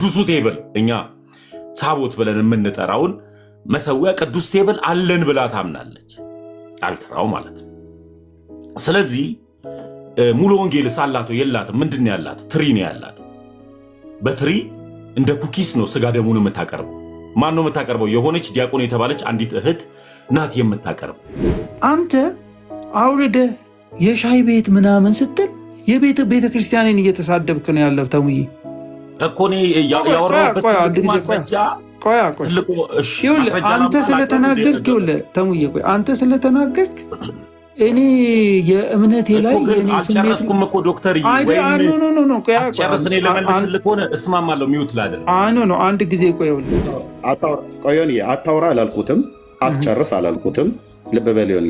ቅዱሱ ቴብል እኛ ታቦት ብለን የምንጠራውን መሰዊያ ቅዱስ ቴብል አለን ብላ ታምናለች። አልትራው ማለት ነው። ስለዚህ ሙሉ ወንጌልስ አላት የላትም? ምንድን ነው ያላት? ትሪ ነው ያላት። በትሪ እንደ ኩኪስ ነው ስጋ ደሙን የምታቀርበው። ማን ነው የምታቀርበው? የሆነች ዲያቆን የተባለች አንዲት እህት ናት የምታቀርበው። አንተ አውርደ የሻይ ቤት ምናምን ስትል ቤተ ክርስቲያንን እየተሳደብክ ነው ያለው። ተሙዬ እኮ እኔ ያወራሁበት ማስረጃ አንተ ስለተናገርክ ተሙዬ፣ ቆይ አንተ ስለተናገርክ እኔ የእምነቴ ላይ የኔ ስሜት እኮ ዶክተር ጨርስ እኔ ለመልስልህ ሆነ እስማማለሁ። ሚውት ላደርግ ነው አንድ ጊዜ ቆዮን አታውራ አላልኩትም፣ አትጨርስ አላልኩትም። ልብ በል ዮኒ፣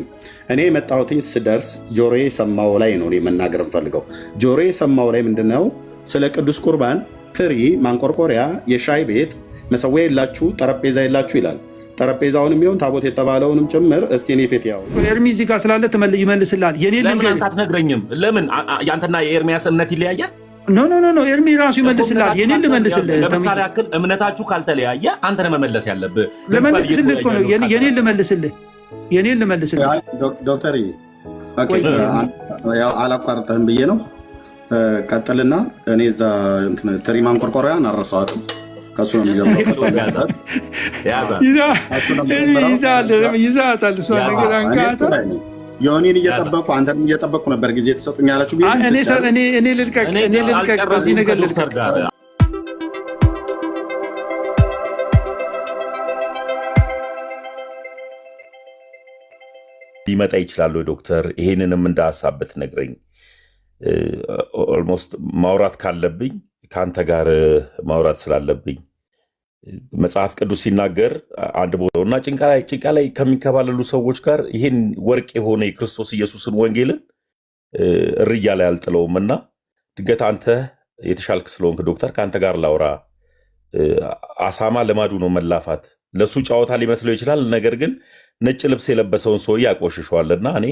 እኔ የመጣሁትኝ ስደርስ ጆሮዬ ሰማው ላይ ነው መናገር የምፈልገው። ጆሮዬ ሰማው ላይ ምንድነው? ስለ ቅዱስ ቁርባን ትሪ፣ ማንቆርቆሪያ፣ የሻይ ቤት መሰዊያ የላችሁ ጠረጴዛ የላችሁ ይላል። ጠረጴዛውንም ቢሆን ታቦት የተባለውንም ጭምር እስቲ እኔ ፌት ያው ኤርሚ እዚህ ጋር ስላለ ይመልስልሃል። ለምን አንተ አትነግረኝም? ለምን ያንተና የኤርሚያስ እምነት ይለያያል? ኖ ኤርሚ ራሱ ይመልስልሃል። የኔን ልመልስልህ። ለምሳሌ ያክል እምነታችሁ ካልተለያየ አንተ ነህ መመለስ ያለብህ። ለመልስልህ እኮ ነው የኔን ልመልስልህ። ዶክተር አላቋርጠህም ብዬ ነው። ቀጥልና እኔ እዛ ትሪ ማንቆርቆሪያን አልረሳኋትም። ከሱ ነው የሚጀምረው። ዮኒን እየጠበቁ አንተንም እየጠበቁ ነበር ጊዜ ተሰጡኝ ያላችሁ። እኔ ልልቀቅ በዚህ ነገር ልልቀቅ። ሊመጣ ይችላል ወይ ዶክተር? ይሄንንም እንደ ሀሳብ ብትነግረኝ። ኦልሞስት ማውራት ካለብኝ ከአንተ ጋር ማውራት ስላለብኝ መጽሐፍ ቅዱስ ሲናገር አንድ ቦታውና ጭንቃ ላይ ከሚከባለሉ ሰዎች ጋር ይህን ወርቅ የሆነ የክርስቶስ ኢየሱስን ወንጌልን እርያ ላይ አልጥለውም እና ድንገት አንተ የተሻልክ ስለሆንክ ዶክተር ከአንተ ጋር ላውራ። አሳማ ልማዱ ነው መላፋት። ለሱ ጨዋታ ሊመስለው ይችላል። ነገር ግን ነጭ ልብስ የለበሰውን ሰውዬ ያቆሽሸዋልና እኔ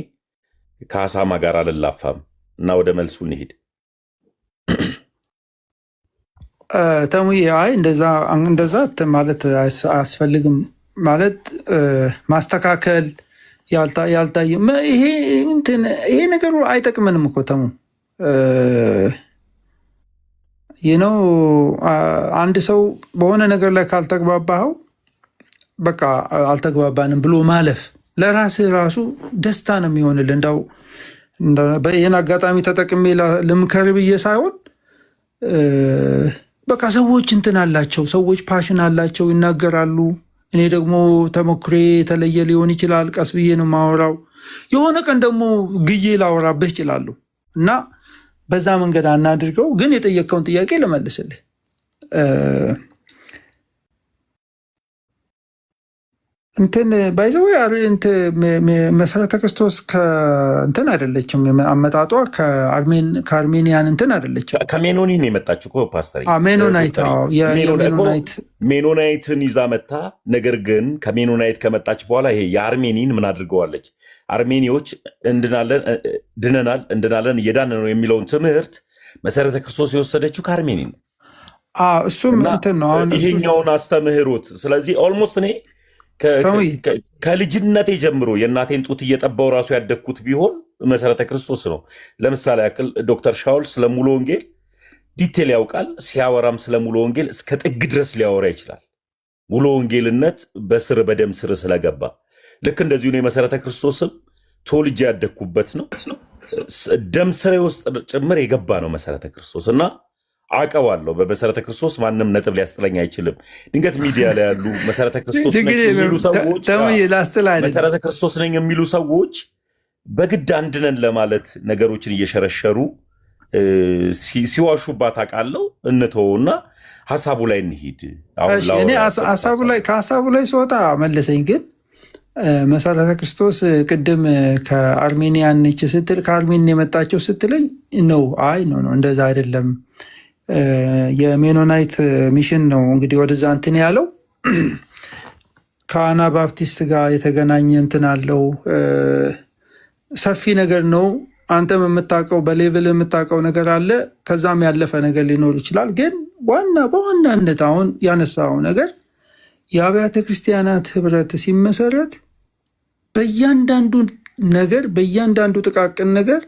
ከአሳማ ጋር አልላፋም እና ወደ መልሱ እንሄድ። ተሙዬ አይ እንደዛ ማለት አያስፈልግም። ማለት ማስተካከል ያልታየ ይሄ ነገሩ አይጠቅምንም እኮ ተሙ። ነው አንድ ሰው በሆነ ነገር ላይ ካልተግባባኸው በቃ አልተግባባንም ብሎ ማለፍ ለራስህ ራሱ ደስታ ነው የሚሆንልህ። እንደው ይህን አጋጣሚ ተጠቅሜ ልምከር ብዬ ሳይሆን በቃ ሰዎች እንትን አላቸው፣ ሰዎች ፓሽን አላቸው፣ ይናገራሉ። እኔ ደግሞ ተሞክሬ የተለየ ሊሆን ይችላል። ቀስ ብዬ ነው ማወራው። የሆነ ቀን ደግሞ ግዬ ላወራብህ ይችላሉ እና በዛ መንገድ አናድርገው። ግን የጠየቀውን ጥያቄ ልመልስልህ። ባይዘው መሰረተ ክርስቶስ እንትን አይደለችም። አመጣጧ ከአርሜኒያን እንትን አይደለችም። ከሜኖኒ ነው የመጣችው ፓስተር። ሜኖናይትን ይዛ መታ። ነገር ግን ከሜኖናይት ከመጣች በኋላ ይሄ የአርሜኒን ምን አድርገዋለች? አርሜኒዎች እንድናለን እየዳን ነው የሚለውን ትምህርት መሰረተ ክርስቶስ የወሰደችው ከአርሜኒ ነው። እሱም እንትን ነው ይሄኛውን አስተምህሮት። ስለዚህ ኦልሞስት እኔ ከልጅነቴ ጀምሮ የእናቴን ጡት እየጠባው ራሱ ያደግኩት ቢሆን መሰረተ ክርስቶስ ነው። ለምሳሌ ያክል ዶክተር ሻውል ስለ ሙሉ ወንጌል ዲቴል ያውቃል። ሲያወራም ስለ ሙሉ ወንጌል እስከ ጥግ ድረስ ሊያወራ ይችላል። ሙሉ ወንጌልነት በስር በደም ስር ስለገባ ልክ እንደዚሁ ነው። የመሰረተ ክርስቶስም ተወልጄ ያደግኩበት ነው። ደም ስሬ ውስጥ ጭምር የገባ ነው መሰረተ ክርስቶስ እና አውቀዋለሁ። በመሰረተ ክርስቶስ ማንም ነጥብ ሊያስጥለኝ አይችልም። ድንገት ሚዲያ ላይ ያሉ መሰረተ ክርስቶስ ነኝ የሚሉ ሰዎች በግድ አንድነን ለማለት ነገሮችን እየሸረሸሩ ሲዋሹባት አውቃለሁ። እንተውና ሀሳቡ ላይ እንሂድ። ከሀሳቡ ላይ ስወጣ መለሰኝ። ግን መሰረተ ክርስቶስ ቅድም ከአርሜኒያን ነች ስትል ከአርሜን የመጣቸው ስትለኝ ነው። አይ ነው እንደዛ አይደለም። የሜኖናይት ሚሽን ነው እንግዲህ ወደዛ እንትን ያለው ከአና ባፕቲስት ጋር የተገናኘ እንትን አለው። ሰፊ ነገር ነው። አንተም የምታውቀው በሌቭል የምታውቀው ነገር አለ። ከዛም ያለፈ ነገር ሊኖር ይችላል። ግን በዋናነት አሁን ያነሳው ነገር የአብያተ ክርስቲያናት ህብረት ሲመሰረት በእያንዳንዱ ነገር በእያንዳንዱ ጥቃቅን ነገር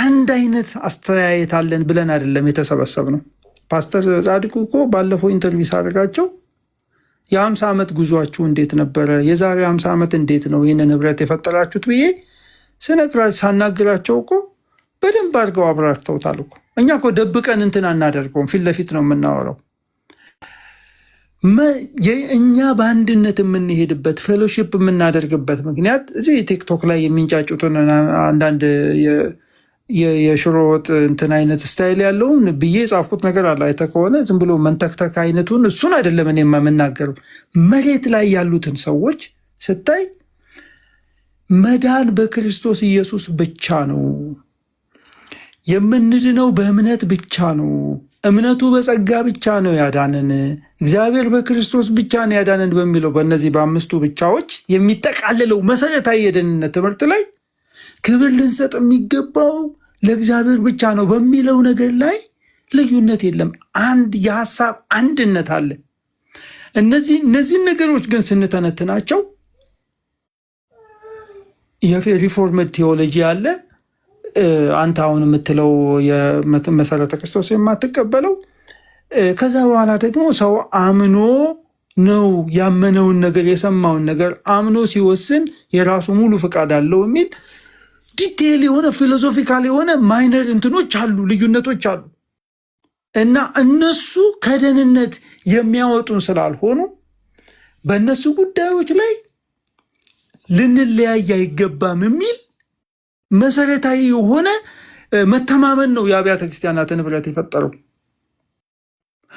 አንድ አይነት አስተያየት አለን ብለን አይደለም የተሰበሰብነው። ፓስተር ጻድቁ እኮ ባለፈው ኢንተርቪው ሳደርጋቸው የ50 ዓመት ጉዟችሁ እንዴት ነበረ? የዛሬ 50 ዓመት እንዴት ነው ይህንን ህብረት የፈጠራችሁት ብዬ ሳናግራቸው እኮ በደንብ አድርገው አብራርተውታል እኮ። እኛ እኮ ደብቀን እንትን አናደርገውም፣ ፊት ለፊት ነው የምናወራው። እኛ በአንድነት የምንሄድበት ፌሎሺፕ የምናደርግበት ምክንያት እዚህ ቲክቶክ ላይ የሚንጫጩትን አንዳንድ የሽሮ ወጥ እንትን አይነት ስታይል ያለውን ብዬ የጻፍኩት ነገር አለ። አይተህ ከሆነ ዝም ብሎ መንተክተክ አይነቱን እሱን አይደለም እኔ የምናገረው። መሬት ላይ ያሉትን ሰዎች ስታይ መዳን በክርስቶስ ኢየሱስ ብቻ ነው፣ የምንድነው በእምነት ብቻ ነው፣ እምነቱ በጸጋ ብቻ ነው ያዳንን፣ እግዚአብሔር በክርስቶስ ብቻ ነው ያዳንን በሚለው በእነዚህ በአምስቱ ብቻዎች የሚጠቃልለው መሰረታዊ የደህንነት ትምህርት ላይ ክብር ልንሰጥ የሚገባው ለእግዚአብሔር ብቻ ነው በሚለው ነገር ላይ ልዩነት የለም። አንድ የሀሳብ አንድነት አለ። እነዚህን ነገሮች ግን ስንተነትናቸው የሪፎርምድ ቴዎሎጂ አለ። አንተ አሁን የምትለው የመሰረተ ክርስቶስ የማትቀበለው ከዛ በኋላ ደግሞ ሰው አምኖ ነው ያመነውን ነገር የሰማውን ነገር አምኖ ሲወስን የራሱ ሙሉ ፍቃድ አለው የሚል ዲቴይል የሆነ ፊሎሶፊካል የሆነ ማይነር እንትኖች አሉ፣ ልዩነቶች አሉ። እና እነሱ ከደህንነት የሚያወጡን ስላልሆኑ በእነሱ ጉዳዮች ላይ ልንለያይ አይገባም የሚል መሰረታዊ የሆነ መተማመን ነው የአብያተ ክርስቲያናትን ህብረት የፈጠረው።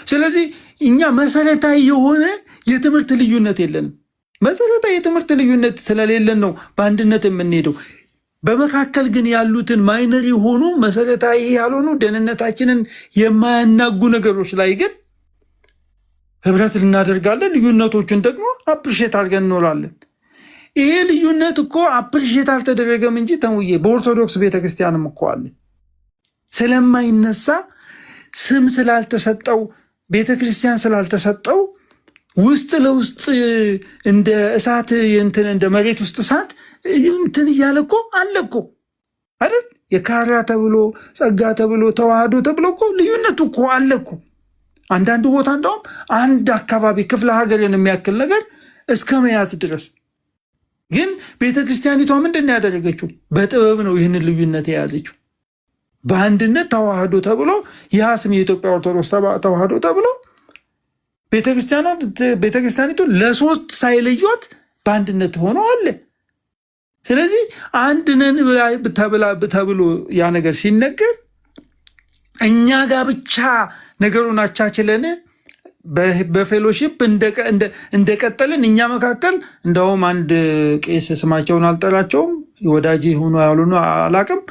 ስለዚህ እኛ መሰረታዊ የሆነ የትምህርት ልዩነት የለንም። መሰረታዊ የትምህርት ልዩነት ስለሌለን ነው በአንድነት የምንሄደው። በመካከል ግን ያሉትን ማይነር የሆኑ መሰረታዊ ያልሆኑ ደህንነታችንን የማያናጉ ነገሮች ላይ ግን ህብረት እናደርጋለን። ልዩነቶቹን ደግሞ አፕሪሼት አድርገን እንኖራለን። ይሄ ልዩነት እኮ አፕሪሼት አልተደረገም እንጂ ተሙዬ በኦርቶዶክስ ቤተክርስቲያንም እኮ አለ። ስለማይነሳ ስም ስላልተሰጠው ቤተክርስቲያን ስላልተሰጠው ውስጥ ለውስጥ እንደ እሳት እንደ መሬት ውስጥ እሳት እንትን እያለ እኮ አለ እኮ አይደል? የካራ ተብሎ ጸጋ ተብሎ ተዋህዶ ተብሎ እኮ ልዩነቱ እኮ አለ እኮ። አንዳንዱ ቦታ እንደውም አንድ አካባቢ ክፍለ ሀገርን የሚያክል ነገር እስከ መያዝ ድረስ። ግን ቤተክርስቲያኒቷ ምንድን ነው ያደረገችው? በጥበብ ነው ይህንን ልዩነት የያዘችው። በአንድነት ተዋህዶ ተብሎ ያ ስም የኢትዮጵያ ኦርቶዶክስ ተዋህዶ ተብሎ ቤተክርስቲያኒቱ ለሶስት ሳይለዩት በአንድነት ሆኖ አለ። ስለዚህ አንድ ነን ተብሎ ያ ነገር ሲነገር እኛ ጋር ብቻ ነገሩን አቻችለን በፌሎሺፕ እንደቀጠልን እኛ መካከል እንደውም አንድ ቄስ ስማቸውን አልጠራቸውም ወዳጅ ሆኖ ያሉን አላቅም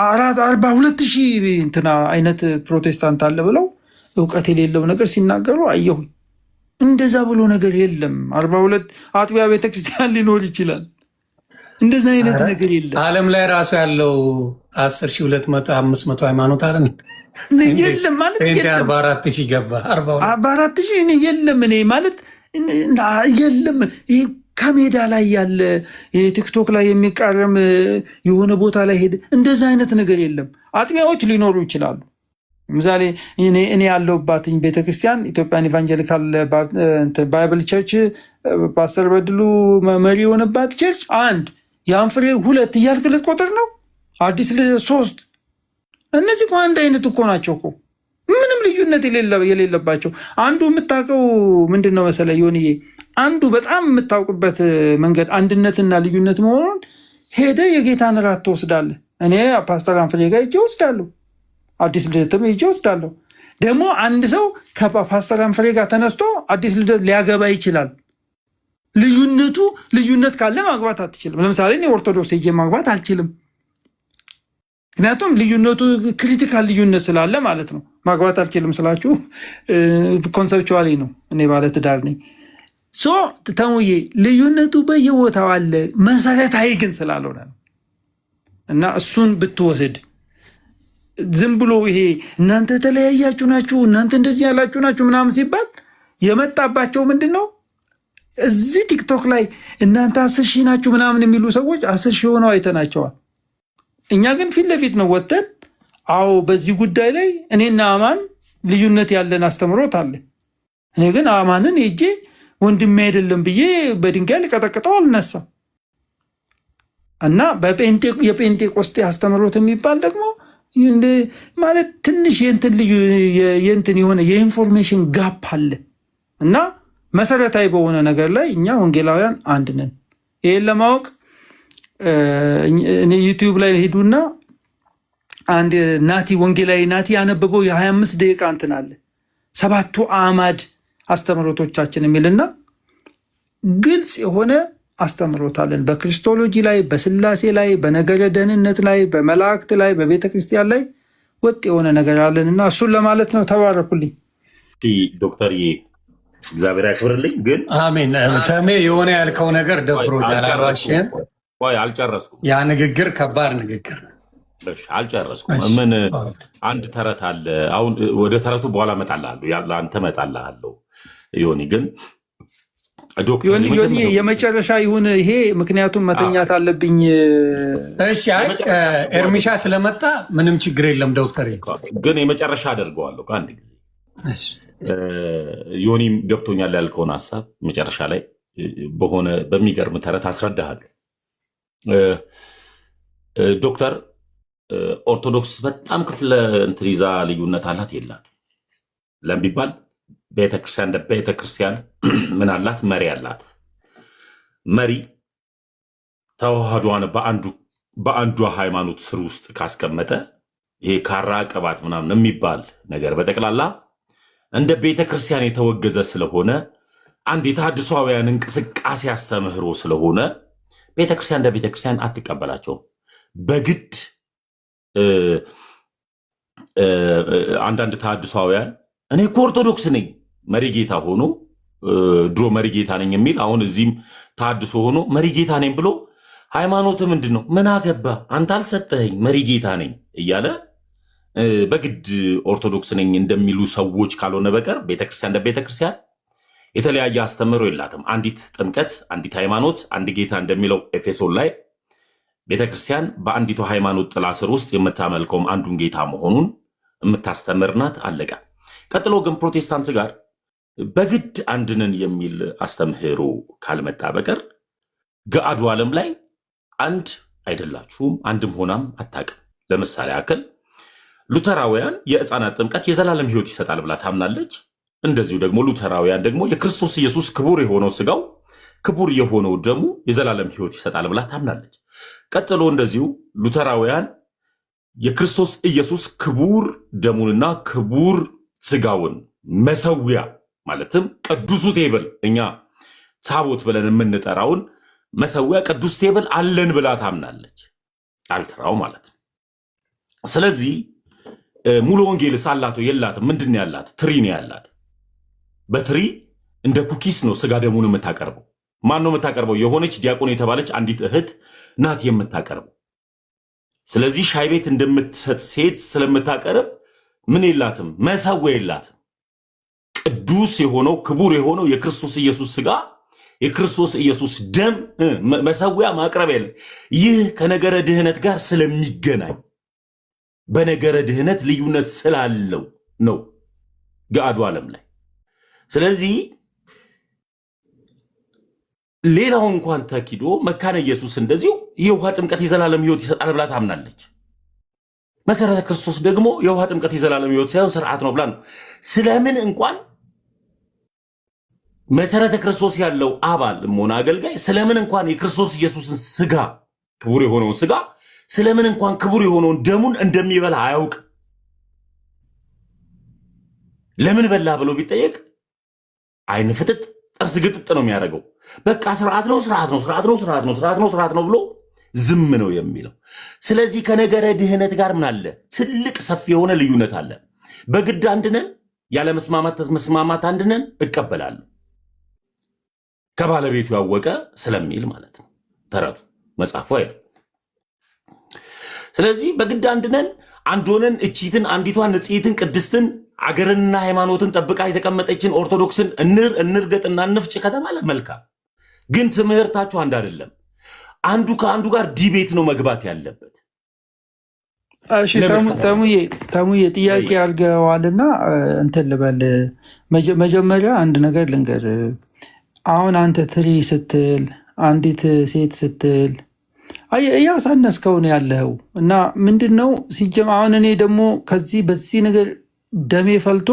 42,000 እንትና አይነት ፕሮቴስታንት አለ ብለው እውቀት የሌለው ነገር ሲናገሩ አየሁኝ። እንደዛ ብሎ ነገር የለም። 42 አጥቢያ ቤተክርስቲያን ሊኖር ይችላል። እንደዛ አይነት ነገር የለም። ዓለም ላይ ራሱ ያለው 10,200 500 ሃይማኖት አለ የለም ማለት የለም። 44,000 ገባ 44,000 እኔ የለም እኔ ማለት የለም። ይሄ ከሜዳ ላይ ያለ ቲክቶክ ላይ የሚቃረም የሆነ ቦታ ላይ ሄደ እንደዛ አይነት ነገር የለም። አጥቢያዎች ሊኖሩ ይችላሉ። ምሳሌ እኔ ያለሁባትኝ ቤተክርስቲያን ኢትዮጵያን ኢቫንጀሊካል ባይብል ቸርች ፓስተር በድሉ መሪ የሆነባት ቸርች አንድ ያን ፍሬ 2 እያልክ ልትቆጥር ነው። አዲስ 3 እነዚህ እኮ አንድ አይነት እኮ ናቸው እኮ ምንም ልዩነት የሌለባቸው። አንዱ የምታውቀው ምንድን ነው መሰለህ ዮኒዬ፣ አንዱ በጣም የምታውቅበት መንገድ አንድነትና ልዩነት መሆኑን ሄደ የጌታን እራት ትወስዳለህ። እኔ ፓስተር አንፍሬ ጋር ሄጄ ወስዳለሁ፣ አዲስ ልደትም ሄጄ ወስዳለሁ። ደግሞ አንድ ሰው ከፓስተር አንፍሬ ጋር ተነስቶ አዲስ ልደት ሊያገባ ይችላል። ልዩነት ካለ ማግባት አትችልም። ለምሳሌ እኔ ኦርቶዶክስ ሄጄ ማግባት አልችልም። ምክንያቱም ልዩነቱ ክሪቲካል ልዩነት ስላለ ማለት ነው። ማግባት አልችልም ስላችሁ ኮንሰፕቹዋሊ ነው። እኔ ባለትዳር ነኝ። ተሙዬ ልዩነቱ በየቦታው አለ፣ መሰረታዊ ግን ስላልሆነ ነው። እና እሱን ብትወስድ ዝም ብሎ ይሄ እናንተ ተለያያችሁ ናችሁ፣ እናንተ እንደዚህ ያላችሁ ናችሁ ምናምን ሲባል የመጣባቸው ምንድን ነው? እዚህ ቲክቶክ ላይ እናንተ 10 ሺህ ናችሁ ምናምን የሚሉ ሰዎች 10 ሺህ ሆነው አይተናቸዋል። እኛ ግን ፊት ለፊት ነው ወጥተን አዎ በዚህ ጉዳይ ላይ እኔና አማን ልዩነት ያለን አስተምሮት አለ። እኔ ግን አማንን ሄጄ ወንድሜ አይደለም ብዬ በድንጋይ ልቀጠቅጠው አልነሳም። እና የጴንጤቆስጤ አስተምሮት የሚባል ደግሞ ማለት ትንሽ የእንትን የሆነ የኢንፎርሜሽን ጋፕ አለ። እና መሰረታዊ በሆነ ነገር ላይ እኛ ወንጌላውያን አንድ ነን። ይህን ለማወቅ ዩቲዩብ ላይ ሄዱና አንድ ናቲ ወንጌላዊ ናቲ ያነበበው የ25 ደቂቃ እንትን አለ 7ቱ አዕማድ አስተምሮቶቻችን የሚልና ግልጽ የሆነ አስተምሮታለን በክርስቶሎጂ ላይ፣ በስላሴ ላይ፣ በነገረ ደህንነት ላይ፣ በመላእክት ላይ፣ በቤተ ክርስቲያን ላይ ወጥ የሆነ ነገር አለን እና እሱን ለማለት ነው። ተባረኩልኝ። ዶክተር እግዚአብሔር ያክብርልኝ። ግን አሜን። ተሜ የሆነ ያልከው ነገር ደብሮኛል። አልጨረስኩም። ያ ንግግር ከባድ ንግግር አልጨረስኩም። ምን አንድ ተረት አለ። አሁን ወደ ተረቱ በኋላ እመጣልሃለሁ፣ ለአንተ እመጣልሃለሁ። ዮኒ ግን ዮኒ የመጨረሻ ይሁን ይሄ፣ ምክንያቱም መተኛት አለብኝ። እሺ፣ ኤርሚሻ ስለመጣ ምንም ችግር የለም ዶክተር። ግን የመጨረሻ አደርገዋለሁ ከአንድ ጊዜ። ዮኒም ገብቶኛል ያልከውን ሀሳብ መጨረሻ ላይ በሆነ በሚገርም ተረት አስረዳሃለሁ። ዶክተር ኦርቶዶክስ በጣም ክፍለ እንትን ይዛ ልዩነት አላት የላት ለሚባል ቤተክርስቲያን እንደ ቤተክርስቲያን ምን አላት? መሪ አላት። መሪ ተዋህዷን በአንዷ ሃይማኖት ስር ውስጥ ካስቀመጠ ይሄ ካራ ቅባት ምናምን የሚባል ነገር በጠቅላላ እንደ ቤተክርስቲያን የተወገዘ ስለሆነ አንድ የተሐድሷውያን እንቅስቃሴ አስተምህሮ ስለሆነ ቤተክርስቲያን እንደ ቤተክርስቲያን አትቀበላቸውም። በግድ አንዳንድ ተሐድሷውያን እኔ እኮ ኦርቶዶክስ ነኝ መሪጌታ ሆኖ ድሮ መሪጌታ ነኝ የሚል አሁን እዚህም ተሐድሶ ሆኖ መሪጌታ ነኝ ብሎ ሃይማኖት ምንድን ነው ምን አገባ አንተ አልሰጠኸኝ መሪጌታ ነኝ እያለ በግድ ኦርቶዶክስ ነኝ እንደሚሉ ሰዎች ካልሆነ በቀር ቤተክርስቲያን እንደ ቤተክርስቲያን የተለያየ አስተምህሮ የላትም። አንዲት ጥምቀት፣ አንዲት ሃይማኖት፣ አንድ ጌታ እንደሚለው ኤፌሶን ላይ ቤተክርስቲያን በአንዲቱ ሃይማኖት ጥላ ስር ውስጥ የምታመልከውም አንዱን ጌታ መሆኑን የምታስተምርናት አለቀ። ቀጥሎ ግን ፕሮቴስታንት ጋር በግድ አንድንን የሚል አስተምህሮ ካልመጣ በቀር ገአዱ ዓለም ላይ አንድ አይደላችሁም፣ አንድም ሆናም አታውቅም። ለምሳሌ ያክል ሉተራውያን የሕፃናት ጥምቀት የዘላለም ሕይወት ይሰጣል ብላ ታምናለች። እንደዚሁ ደግሞ ሉተራውያን ደግሞ የክርስቶስ ኢየሱስ ክቡር የሆነው ስጋው ክቡር የሆነው ደሙ የዘላለም ሕይወት ይሰጣል ብላ ታምናለች። ቀጥሎ እንደዚሁ ሉተራውያን የክርስቶስ ኢየሱስ ክቡር ደሙንና ክቡር ስጋውን መሰዊያ ማለትም ቅዱሱ ቴብል እኛ ታቦት ብለን የምንጠራውን መሰዊያ ቅዱስ ቴብል አለን ብላ ታምናለች። አልትራው ማለት ነው። ስለዚህ ሙሉ ወንጌልስ አላት የላትም? ምንድን ያላት? ትሪ ነው ያላት። በትሪ እንደ ኩኪስ ነው ስጋ ደሙን የምታቀርበው። ማን ነው የምታቀርበው? የሆነች ዲያቆን የተባለች አንዲት እህት ናት የምታቀርበው። ስለዚህ ሻይ ቤት እንደምትሰጥ ሴት ስለምታቀርብ ምን የላትም? መሰዊያ የላትም። ቅዱስ የሆነው ክቡር የሆነው የክርስቶስ ኢየሱስ ስጋ የክርስቶስ ኢየሱስ ደም መሰዊያ ማቅረብ የለ። ይህ ከነገረ ድህነት ጋር ስለሚገናኝ በነገረ ድህነት ልዩነት ስላለው ነው ገአዱ ዓለም ላይ። ስለዚህ ሌላው እንኳን ተኪዶ መካነ ኢየሱስ እንደዚሁ የውሃ ጥምቀት የዘላለም ሕይወት ይሰጣል ብላ ታምናለች። መሰረተ ክርስቶስ ደግሞ የውሃ ጥምቀት የዘላለም ሕይወት ሳይሆን ስርዓት ነው ብላ ነው። ስለምን እንኳን መሰረተ ክርስቶስ ያለው አባል ሆነ አገልጋይ ስለምን እንኳን የክርስቶስ ኢየሱስን ስጋ ክቡር የሆነውን ስጋ ስለምን እንኳን ክቡር የሆነውን ደሙን እንደሚበላ አያውቅ። ለምን በላ ብሎ ቢጠየቅ አይን ፍጥጥ ጥርስ ግጥጥ ነው የሚያደርገው። በቃ ስርዓት ነው ስርዓት ነው ስርዓት ነው ስርዓት ነው ስርዓት ነው ስርዓት ነው ብሎ ዝም ነው የሚለው። ስለዚህ ከነገረ ድህነት ጋር ምን አለ? ትልቅ ሰፊ የሆነ ልዩነት አለ። በግድ አንድነን ያለ መስማማት አንድነን እቀበላለሁ ከባለቤቱ ያወቀ ስለሚል ማለት ነው ተረቱ መጽሐፉ አይደል። ስለዚህ በግድ አንድነን አንድ ሆነን እቺትን አንዲቷን ንጽሕትን ቅድስትን አገርንና ሃይማኖትን ጠብቃ የተቀመጠችን ኦርቶዶክስን እንርገጥና እንፍጭ ከተባለ መልካም። ግን ትምህርታችሁ አንድ አይደለም። አንዱ ከአንዱ ጋር ዲቤት ነው መግባት ያለበት። እሺ ተሙዬ ጥያቄ አድርገዋልና እንትን ልበል። መጀመሪያ አንድ ነገር ልንገር። አሁን አንተ ትሪ ስትል አንዲት ሴት ስትል እያሳነስከው ነው ያለው እና ምንድን ነው አሁን እኔ ደግሞ በዚህ ነገር ደሜ ፈልቶ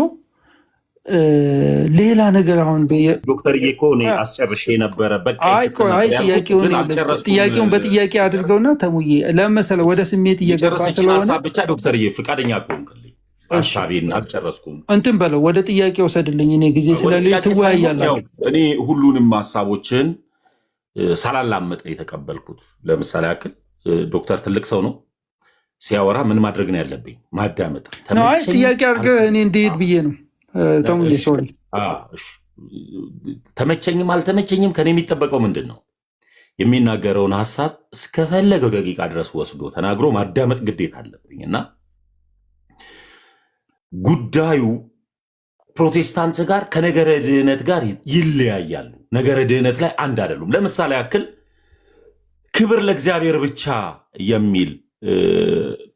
ሌላ ነገር አሁን ዶክተር እኮ እኔ አስጨርሼ ነበረ። በቃ ጥያቄውን በጥያቄ አድርገውና ተሙዬ ለመሰለ ወደ ስሜት እየገባ ስለሆነ ብቻ ዶክተር ፍቃደኛ ከሆንክልኝ ሀሳቤን አልጨረስኩም። እንትን በለው ወደ ጥያቄ ወሰድልኝ። እኔ ጊዜ ስለሌለ ትወያያላችሁ። እኔ ሁሉንም ሀሳቦችን ሳላላመጥ ነው የተቀበልኩት። ለምሳሌ ያክል ዶክተር ትልቅ ሰው ነው ሲያወራ ምን ማድረግ ነው ያለብኝ? ማዳመጥ። ጥያቄ አድርገህ እኔ እንድሄድ ብዬ ነው። ተሙዬ ሶሪ። ተመቸኝም አልተመቸኝም ከኔ የሚጠበቀው ምንድን ነው? የሚናገረውን ሀሳብ እስከፈለገው ደቂቃ ድረስ ወስዶ ተናግሮ ማዳመጥ ግዴታ አለብኝ እና ጉዳዩ ፕሮቴስታንት ጋር ከነገረ ድህነት ጋር ይለያያሉ። ነገረ ድህነት ላይ አንድ አይደሉም። ለምሳሌ ያክል ክብር ለእግዚአብሔር ብቻ የሚል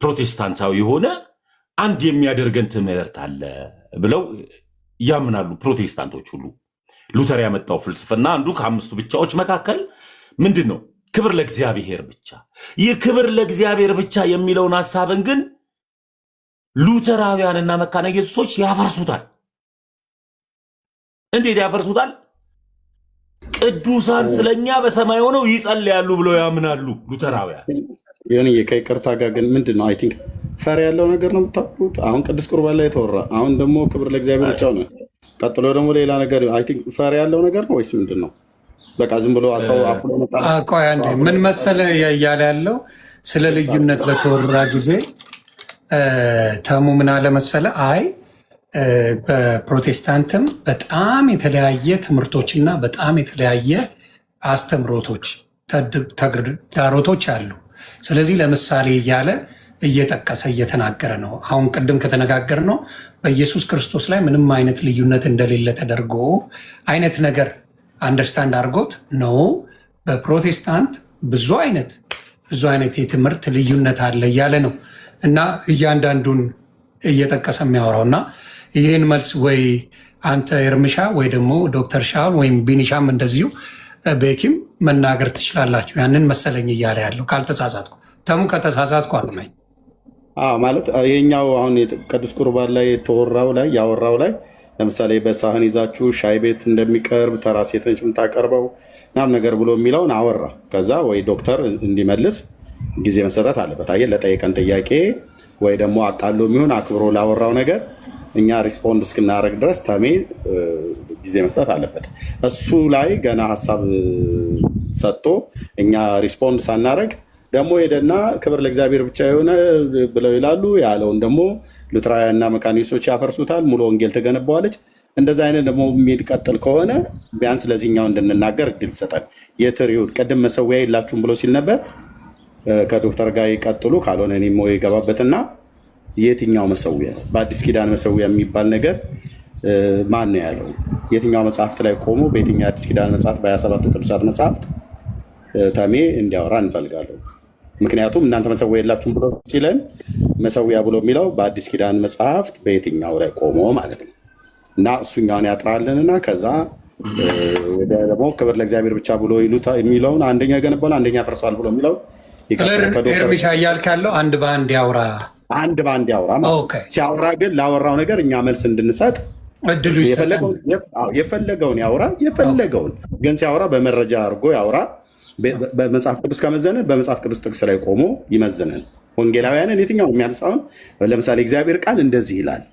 ፕሮቴስታንታዊ የሆነ አንድ የሚያደርገን ትምህርት አለ ብለው ያምናሉ ፕሮቴስታንቶች ሁሉ። ሉተር ያመጣው ፍልስፍና አንዱ ከአምስቱ ብቻዎች መካከል ምንድን ነው? ክብር ለእግዚአብሔር ብቻ። ይህ ክብር ለእግዚአብሔር ብቻ የሚለውን ሀሳብን ግን ሉተራውያንና መካነ ኢየሱሶች ያፈርሱታል። እንዴት ያፈርሱታል? ቅዱሳን ስለኛ በሰማይ ሆነው ይጸልያሉ ብለው ያምናሉ ሉተራውያን። ከይቅርታ ጋር ግን ምንድን ነው አይ ቲንክ ፈር ያለው ነገር ነው የምታውቁት። አሁን ቅዱስ ቁርባን ላይ የተወራ አሁን ደግሞ ክብር ለእግዚአብሔር ብቻ ነው። ቀጥሎ ደግሞ ሌላ ነገር አይ ቲንክ ፈር ያለው ነገር ነው ወይስ ምንድን ነው? በቃ ዝም ብሎ ሰው አፉ መጣ። ቆይ አንዴ ምን መሰለ እያለ ያለው ስለ ልዩነት በተወራ ጊዜ ተሙ ምን አለ መሰለ፣ አይ በፕሮቴስታንትም በጣም የተለያየ ትምህርቶችና በጣም የተለያየ አስተምሮቶች ተግዳሮቶች አሉ። ስለዚህ ለምሳሌ እያለ እየጠቀሰ እየተናገረ ነው። አሁን ቅድም ከተነጋገር ነው በኢየሱስ ክርስቶስ ላይ ምንም አይነት ልዩነት እንደሌለ ተደርጎ አይነት ነገር አንደርስታንድ አድርጎት ነው። በፕሮቴስታንት ብዙ አይነት የትምህርት ልዩነት አለ እያለ ነው እና እያንዳንዱን እየጠቀሰ የሚያወራው እና ይህን መልስ ወይ አንተ ኤርምሻ ወይ ደግሞ ዶክተር ሻውን ወይም ቢኒሻም እንደዚሁ ቤኪም መናገር ትችላላችሁ። ያንን መሰለኝ እያለ ያለው ካልተሳሳትኩ። ተሙ ከተሳሳትኩ አርመኝ። ማለት የኛው አሁን ቅዱስ ቁርባን ላይ የተወራው ላይ ያወራው ላይ ለምሳሌ በሳህን ይዛችሁ ሻይ ቤት እንደሚቀርብ ተራ ሴት ነች የምታቀርበው ምናምን ነገር ብሎ የሚለውን አወራ። ከዛ ወይ ዶክተር እንዲመልስ ጊዜ መሰጠት አለበት። አየህ ለጠየቀን ጥያቄ ወይ ደግሞ አቃሎ የሚሆን አክብሮ ላወራው ነገር እኛ ሪስፖንድ እስክናደርግ ድረስ ተሜ ጊዜ መስጠት አለበት። እሱ ላይ ገና ሀሳብ ሰጥቶ እኛ ሪስፖንድ ሳናደርግ ደግሞ ሄደና ክብር ለእግዚአብሔር ብቻ የሆነ ብለው ይላሉ ያለውን ደግሞ ሉትራውያንና መካኒሶች ያፈርሱታል። ሙሉ ወንጌል ተገነባዋለች። እንደዚ አይነት ደግሞ የሚቀጥል ከሆነ ቢያንስ ለዚህኛው እንድንናገር እድል ይሰጣል። የትሪውን ቅድም መሰዊያ የላችሁም ብሎ ሲል ነበር። ከዶክተር ጋር ይቀጥሉ ካልሆነ እኔም ይገባበትና የትኛው መሰዊያ በአዲስ ኪዳን መሰዊያ የሚባል ነገር ማን ነው ያለው? የትኛው መጽሐፍት ላይ ቆሞ በየትኛው አዲስ ኪዳን መጽሐፍት በ27ቱ ቅዱሳት መጽሐፍት ተሜ እንዲያወራ እንፈልጋለሁ። ምክንያቱም እናንተ መሰዊያ የላችሁም ብሎ ሲለን መሰዊያ ብሎ የሚለው በአዲስ ኪዳን መጽሐፍት በየትኛው ላይ ቆሞ ማለት ነው እና እሱኛውን ያጥራልንና ከዛ ደግሞ ክብር ለእግዚአብሔር ብቻ ብሎ የሚለውን አንደኛ ገነባል አንደኛ ፈርሰዋል ብሎ የሚለው ኤርሚሻ እያልክ ያለው አንድ በአንድ ያውራ ሲያወራ ግን ላወራው ነገር እኛ መልስ እንድንሰጥ እድሉ የፈለገውን ያውራ። የፈለገውን ግን ሲያወራ በመረጃ አድርጎ ያውራ። በመጽሐፍ ቅዱስ ከመዘንን በመጽሐፍ ቅዱስ ጥቅስ ላይ ቆሞ ይመዝነን። ወንጌላውያንን የትኛው የሚያነሳውን ለምሳሌ እግዚአብሔር ቃል እንደዚህ ይላል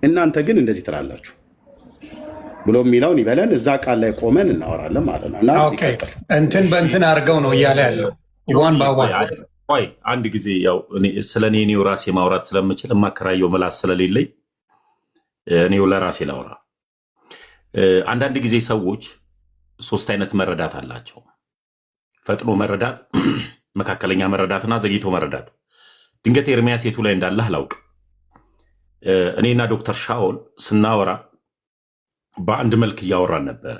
እናንተ ግን እንደዚህ ትላላችሁ ብሎ የሚለውን ይበለን። እዛ ቃል ላይ ቆመን እናወራለን ማለት ነው። እንትን በእንትን አድርገው ነው እያለ ያለው ዋን ባዋን። አንድ ጊዜ ያው ስለ እኔው ራሴ ማውራት ስለምችል የማከራየው ምላስ ስለሌለኝ እኔው ለራሴ ላውራ። አንዳንድ ጊዜ ሰዎች ሶስት አይነት መረዳት አላቸው። ፈጥኖ መረዳት፣ መካከለኛ መረዳትና ዘግይቶ መረዳት። ድንገት ኤርሚያስ የቱ ላይ እንዳለ አላውቅ። እኔና ዶክተር ሻውል ስናወራ በአንድ መልክ እያወራን ነበረ።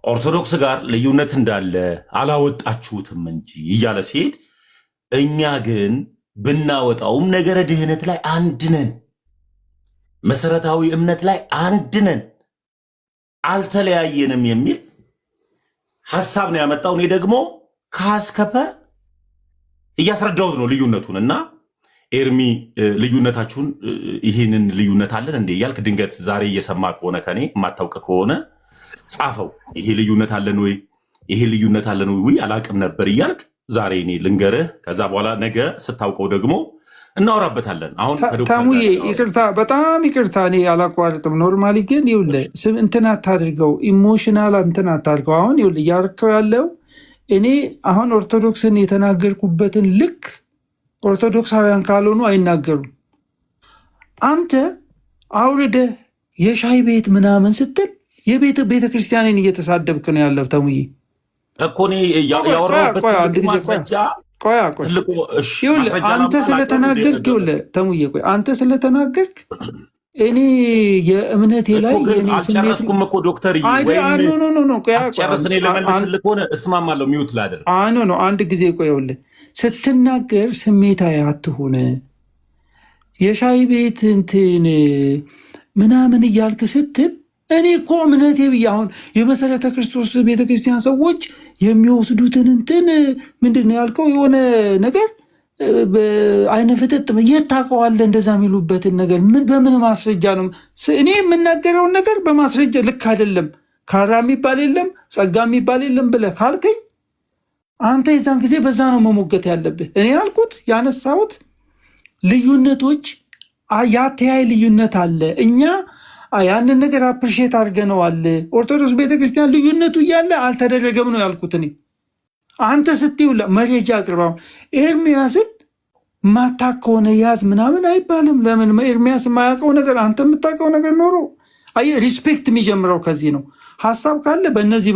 ኦርቶዶክስ ጋር ልዩነት እንዳለ አላወጣችሁትም እንጂ እያለ ሲሄድ፣ እኛ ግን ብናወጣውም ነገረ ድህነት ላይ አንድ ነን፣ መሰረታዊ እምነት ላይ አንድ ነን፣ አልተለያየንም የሚል ሀሳብ ነው ያመጣው። እኔ ደግሞ ከአስከፈ እያስረዳሁት ነው ልዩነቱን። እና ኤርሚ ልዩነታችሁን ይህንን ልዩነት አለን እንዴ እያልክ ድንገት ዛሬ እየሰማ ከሆነ ከኔ የማታውቅ ከሆነ ጻፈው። ይሄ ልዩነት አለን ወይ ይሄ ልዩነት አለን ወይ አላቅም ነበር እያልክ ዛሬ እኔ ልንገርህ። ከዛ በኋላ ነገ ስታውቀው ደግሞ እናወራበታለን። አሁን ታሙዬ ይቅርታ፣ በጣም ይቅርታ፣ እኔ አላቋርጥም። ኖርማሊ ግን ይኸውልህ እንትን አታድርገው፣ ኢሞሽናል እንትን አታድርገው። አሁን ይኸውልህ እያደረከው ያለው እኔ አሁን ኦርቶዶክስን የተናገርኩበትን ልክ ኦርቶዶክሳውያን ካልሆኑ አይናገሩም። አንተ አውርደህ የሻይ ቤት ምናምን ስትል ቤተ ክርስቲያንን እየተሳደብክ ነው ያለው። ተሙዬ እኮ እኔ ያወራሁበት ማስረጃ ትልቁ አንተ ስለተናገርክ ይኸውልህ ተሙዬ፣ ቆይ አንተ ስለተናገርክ እኔ የእምነቴ ላይ አልጨረስኩም እኮ ዶክተር ጨርስ። እኔ ለመልስልህ ከሆነ እስማማለሁ። ሚውት ላደርግ ነው አንድ ጊዜ። ቆይ ይኸውልህ ስትናገር ስሜታዊ አትሁን። የሻይ ቤት እንትን ምናምን እያልክ ስትል እኔ እኮ እምነቴ ብዬ አሁን የመሰረተ ክርስቶስ ቤተክርስቲያን ሰዎች የሚወስዱትን እንትን ምንድን ነው ያልከው? የሆነ ነገር አይነ ፍጥጥ የት ታውቀዋለህ? እንደዛ የሚሉበትን ነገር በምን ማስረጃ ነው? እኔ የምናገረውን ነገር በማስረጃ ልክ አይደለም፣ ካራ የሚባል የለም ጸጋ የሚባል የለም ብለህ ካልከኝ አንተ የዛን ጊዜ በዛ ነው መሞገት ያለብህ። እኔ ያልኩት ያነሳሁት ልዩነቶች፣ የአተያይ ልዩነት አለ። እኛ ያንን ነገር አፕሪሼት አድርገነዋል። ኦርቶዶክስ ቤተክርስቲያን ልዩነቱ እያለ አልተደረገም ነው ያልኩት። እኔ አንተ ስትይው መረጃ አቅርባው ኤርሚያስን ማታክ ከሆነ ያዝ ምናምን አይባልም። ለምን ኤርሚያስ የማያውቀው ነገር አንተ የምታውቀው ነገር ኖሮ? ሪስፔክት የሚጀምረው ከዚህ ነው። ሀሳብ ካለ በእነዚህ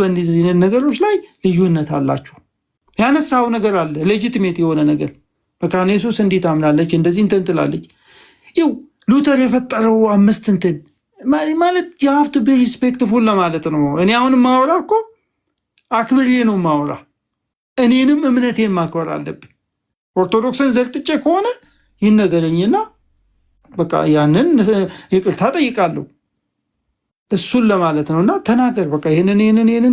ነገሮች ላይ ልዩነት አላችሁ። ያነሳው ነገር አለ ሌጂቲሜት የሆነ ነገር። መካነ ኢየሱስ እንዲህ ታምናለች፣ እንደዚህ እንትን ትላለች። ይው ሉተር የፈጠረው 5 እንትን ማለት የሀፍቱ ቢ ሪስፔክትፉል ለማለት ነው። እኔ አሁን ማወራ እኮ አክብሬ ነው ማወራ። እኔንም እምነቴን ማክበር አለብን። ኦርቶዶክስን ዘርጥጬ ከሆነ ይነገረኝና በቃ ያንን ይቅርታ ጠይቃለሁ። እሱን ለማለት ነው። እና ተናገር በቃ ይህንን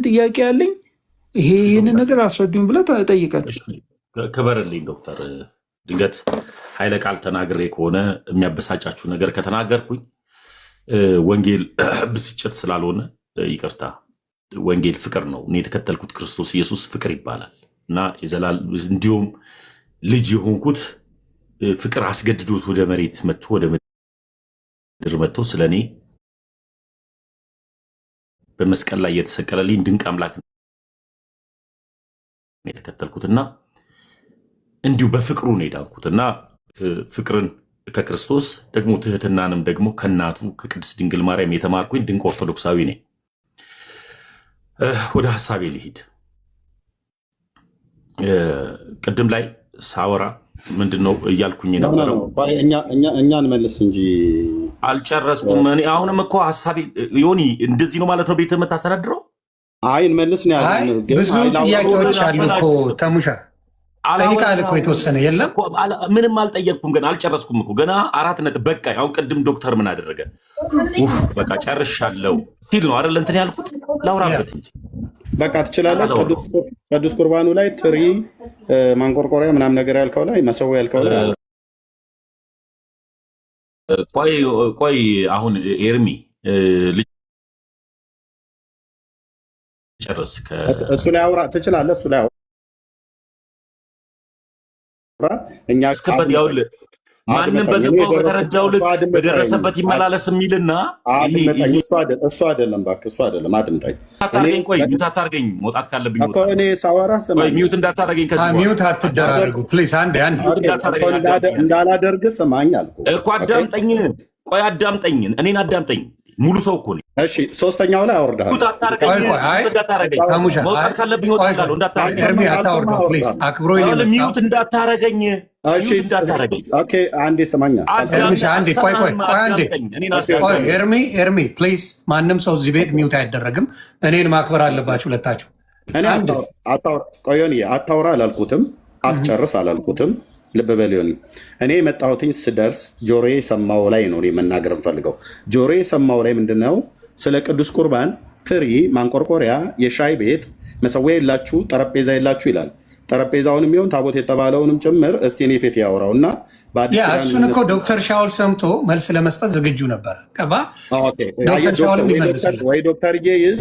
ጥያቄ ያለኝ ይህንን ነገር አስረዱኝ ብለህ ጠይቀን። ክበርልኝ ዶክተር። ድንገት ኃይለ ቃል ተናግሬ ከሆነ የሚያበሳጫችሁ ነገር ከተናገርኩኝ ወንጌል ብስጭት ስላልሆነ ይቅርታ። ወንጌል ፍቅር ነው። እኔ የተከተልኩት ክርስቶስ ኢየሱስ ፍቅር ይባላል እና እንዲሁም ልጅ የሆንኩት ፍቅር አስገድዶት ወደ መሬት መጥቶ ወደ ምድር መጥቶ ስለ እኔ በመስቀል ላይ የተሰቀለልኝ ድንቅ አምላክ የተከተልኩትና እንዲሁ በፍቅሩ ነው የዳንኩትና ፍቅርን ከክርስቶስ ደግሞ ትህትናንም ደግሞ ከእናቱ ከቅድስት ድንግል ማርያም የተማርኩኝ ድንቅ ኦርቶዶክሳዊ ነኝ። ወደ ሀሳቤ ልሂድ። ቅድም ላይ ሳወራ ምንድን ነው እያልኩኝ ነበረው? እኛን መልስ እንጂ አልጨረስኩም። እኔ አሁንም እኮ ሀሳቤ ዮኒ እንደዚህ ነው ማለት ነው ቤት የምታስተዳድረው? አይን መልስ ነው ያለው። ብዙ ጥያቄዎች አሉ እኮ ተሙሻ ጠይቃል እኮ የተወሰነ የለም። ምንም አልጠየቅኩም፣ ገና አልጨረስኩም እኮ ገና 4 ነጥብ በቃ። አሁን ቅድም ዶክተር ምን አደረገ? በቃ ጨርሻለሁ ሲል ነው አይደል እንትን ያልኩት። ላውራበት እንጂ በቃ ትችላለህ። ቅዱስ ቁርባኑ ላይ ትሪ ማንቆርቆሪያ ምናምን ነገር ያልከው ላይ መሰዊያ ያልከው ላይ ቆይ አሁን ኤርሚ ጨርስ። እሱ ላይ አውራ ትችላለህ። እሱ ላይ እኛ እስከበት ያውል ማንም በገባው በተረዳው ልክ በደረሰበት ይመላለስ የሚልና እሱ አይደለም እባክህ፣ እሱ አይደለም። አድምጠኝ። ቆይ ሚውት አታርገኝ። መውጣት ካለብኝ እኔ ሳወራ ሚውት እንዳታረገኝ። ሚውት አትደራረጉ ፕሊዝ። አንዴ እንዳላደርግ ስማኝ አልኩህ እኮ። አዳምጠኝ። ቆይ አዳምጠኝ፣ እኔን አዳምጠኝ። ሙሉ ሰው እኮ ነኝ። እሺ ሶስተኛው ላይ አወርዳለሁ። መውጣት ካለብኝ እወጣለሁ። አክብሮ ሚዩት እንዳታረገኝ። አንዴ ስማኛ። ኤርሚ ፕሊዝ፣ ማንም ሰው እዚህ ቤት ሚዩት አይደረግም። እኔን ማክበር አለባችሁ ሁለታችሁ። ቆዮኒ አታውራ አላልኩትም፣ አትጨርስ አላልኩትም። ልብ በል ዮኒ፣ እኔ የመጣሁትኝ ስደርስ ጆሮዬ የሰማው ላይ ነው መናገር የምፈልገው። ጆሮዬ የሰማው ላይ ምንድነው? ስለ ቅዱስ ቁርባን ትሪ፣ ማንቆርቆሪያ፣ የሻይ ቤት መሰዊያ የላችሁ፣ ጠረጴዛ የላችሁ ይላል። ጠረጴዛውንም ይሁን ታቦት የተባለውንም ጭምር እስቲ እኔ ፊት ያወራው እና እሱን እኮ ዶክተር ሻውል ሰምቶ መልስ ለመስጠት ዝግጁ ነበር። ዶክተር ሻውልም ይመልሳል ወይ ዶክተር ይዝ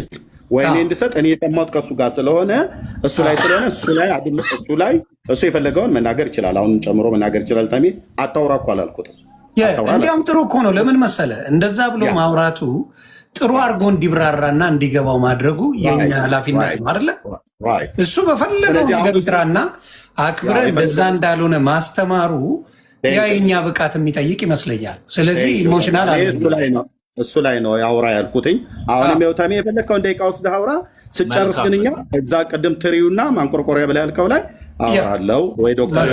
ወይ እኔ እንድሰጥ እኔ የሰማሁት ከእሱ ጋር ስለሆነ እሱ ላይ እሱ ላይ እሱ የፈለገውን መናገር ይችላል። አሁንም ጨምሮ መናገር ይችላል። ተሜ አታውራ እኮ አላልኩትም። እንዲያውም ጥሩ እኮ ነው። ለምን መሰለ እንደዛ ብሎ ማውራቱ ጥሩ አድርጎ እንዲብራራና እንዲገባው ማድረጉ የኛ ኃላፊነት ነው አይደለ? እሱ በፈለገው ነገር ይጥራና አክብረን በዛ እንዳልሆነ ማስተማሩ ያ የኛ ብቃት የሚጠይቅ ይመስለኛል። ስለዚህ ኢሞሽናል እሱ ላይ ነው ያውራ ያልኩትኝ። አሁንም ተሜ የፈለግከውን ደቂቃ ወስደህ አውራ። ስጨርስ ግን እኛ እዛ ቅድም ትሪውና ማንቆርቆሪያ በላይ ያልከው ላይ አወራለሁ ወይ ዶክተር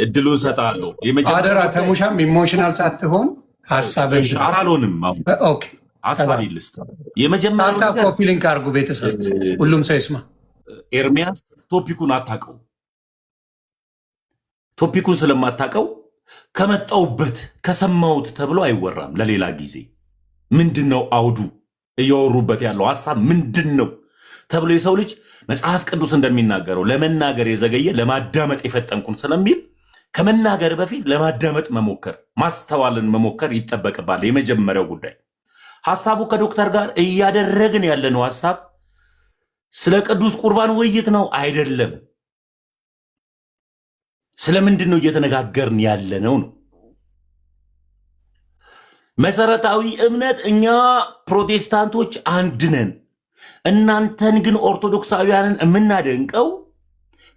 እድሉን እሰጥሃለሁ። አደራ ተሙሻም ኢሞሽናል ሳትሆን ሀሳብን አልሆንም። ሀሳብ ይልስጥ የመጀመሪያ ኮፒ ሊንክ አድርጉ ቤተሰብ፣ ሁሉም ሰው ይስማ። ኤርሚያስ ቶፒኩን አታውቀው። ቶፒኩን ስለማታውቀው ከመጣውበት ከሰማሁት ተብሎ አይወራም። ለሌላ ጊዜ ምንድን ነው አውዱ እያወሩበት ያለው ሀሳብ ምንድን ነው ተብሎ የሰው ልጅ መጽሐፍ ቅዱስ እንደሚናገረው ለመናገር የዘገየ ለማዳመጥ የፈጠንኩን ስለሚል ከመናገር በፊት ለማዳመጥ መሞከር፣ ማስተዋልን መሞከር ይጠበቅባል። የመጀመሪያው ጉዳይ ሀሳቡ ከዶክተር ጋር እያደረግን ያለነው ሀሳብ ስለ ቅዱስ ቁርባን ውይይት ነው አይደለም። ስለምንድን ነው እየተነጋገርን ያለነው ነው። መሰረታዊ እምነት እኛ ፕሮቴስታንቶች አንድ ነን። እናንተን ግን ኦርቶዶክሳውያንን የምናደንቀው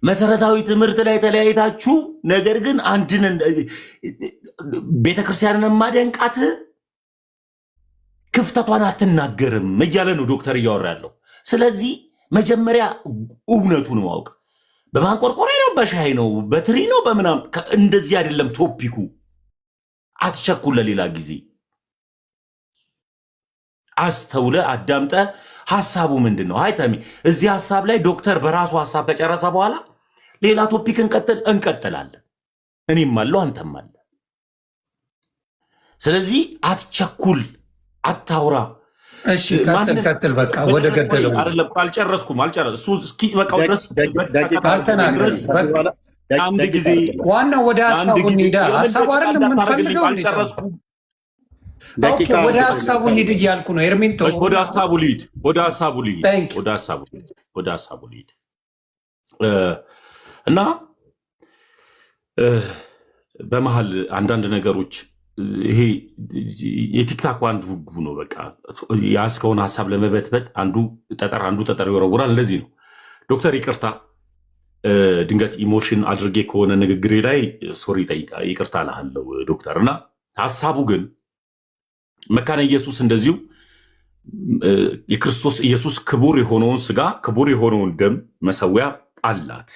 መሰረታዊ ትምህርት ላይ ተለያይታችሁ፣ ነገር ግን አንድ ነን። ቤተክርስቲያንን የማደንቃት ክፍተቷን አትናገርም እያለ ነው ዶክተር እያወራ ያለው። ስለዚህ መጀመሪያ እውነቱን ማወቅ፣ በማንቆርቆሪያ ነው፣ በሻይ ነው፣ በትሪ ነው፣ በምናም እንደዚህ አይደለም ቶፒኩ። አትቸኩል። ለሌላ ጊዜ አስተውለ አዳምጠ ሀሳቡ ምንድን ነው? አይ ተሜ እዚህ ሀሳብ ላይ ዶክተር በራሱ ሀሳብ ከጨረሰ በኋላ ሌላ ቶፒክ እንቀጥላለን። እኔም አለው አንተም አለ። ስለዚህ አትቸኩል፣ አታውራ። እሺ ቀጥል። በቃ ወደ ገደለው አይደለም። አልጨረስኩም። እሱ እስኪበቃው ድረስ አንድ ጊዜ ዋናው ወደ ሀሳቡ እንሂዳ። ሀሳቡ አይደለም የምንፈልገው። አልጨረስኩም። ወደ ሀሳቡ ሂድ እያልኩ ነው። ኤርሚንቶ ወደ ሀሳቡ ልሂድ እና በመሀል አንዳንድ ነገሮች ይሄ የቲክታክ አንዱ ህጉ ነው። በቃ ያስከውን ሀሳብ ለመበትበት አንዱ ጠጠር ይወረውራል። እንደዚህ ነው። ዶክተር ይቅርታ፣ ድንገት ኢሞሽን አድርጌ ከሆነ ንግግሬ ላይ ሶሪ ይቅርታ እልሃለሁ ዶክተር። እና ሀሳቡ ግን መካነ ኢየሱስ እንደዚሁ የክርስቶስ ኢየሱስ ክቡር የሆነውን ስጋ ክቡር የሆነውን ደም መሰዊያ አላት።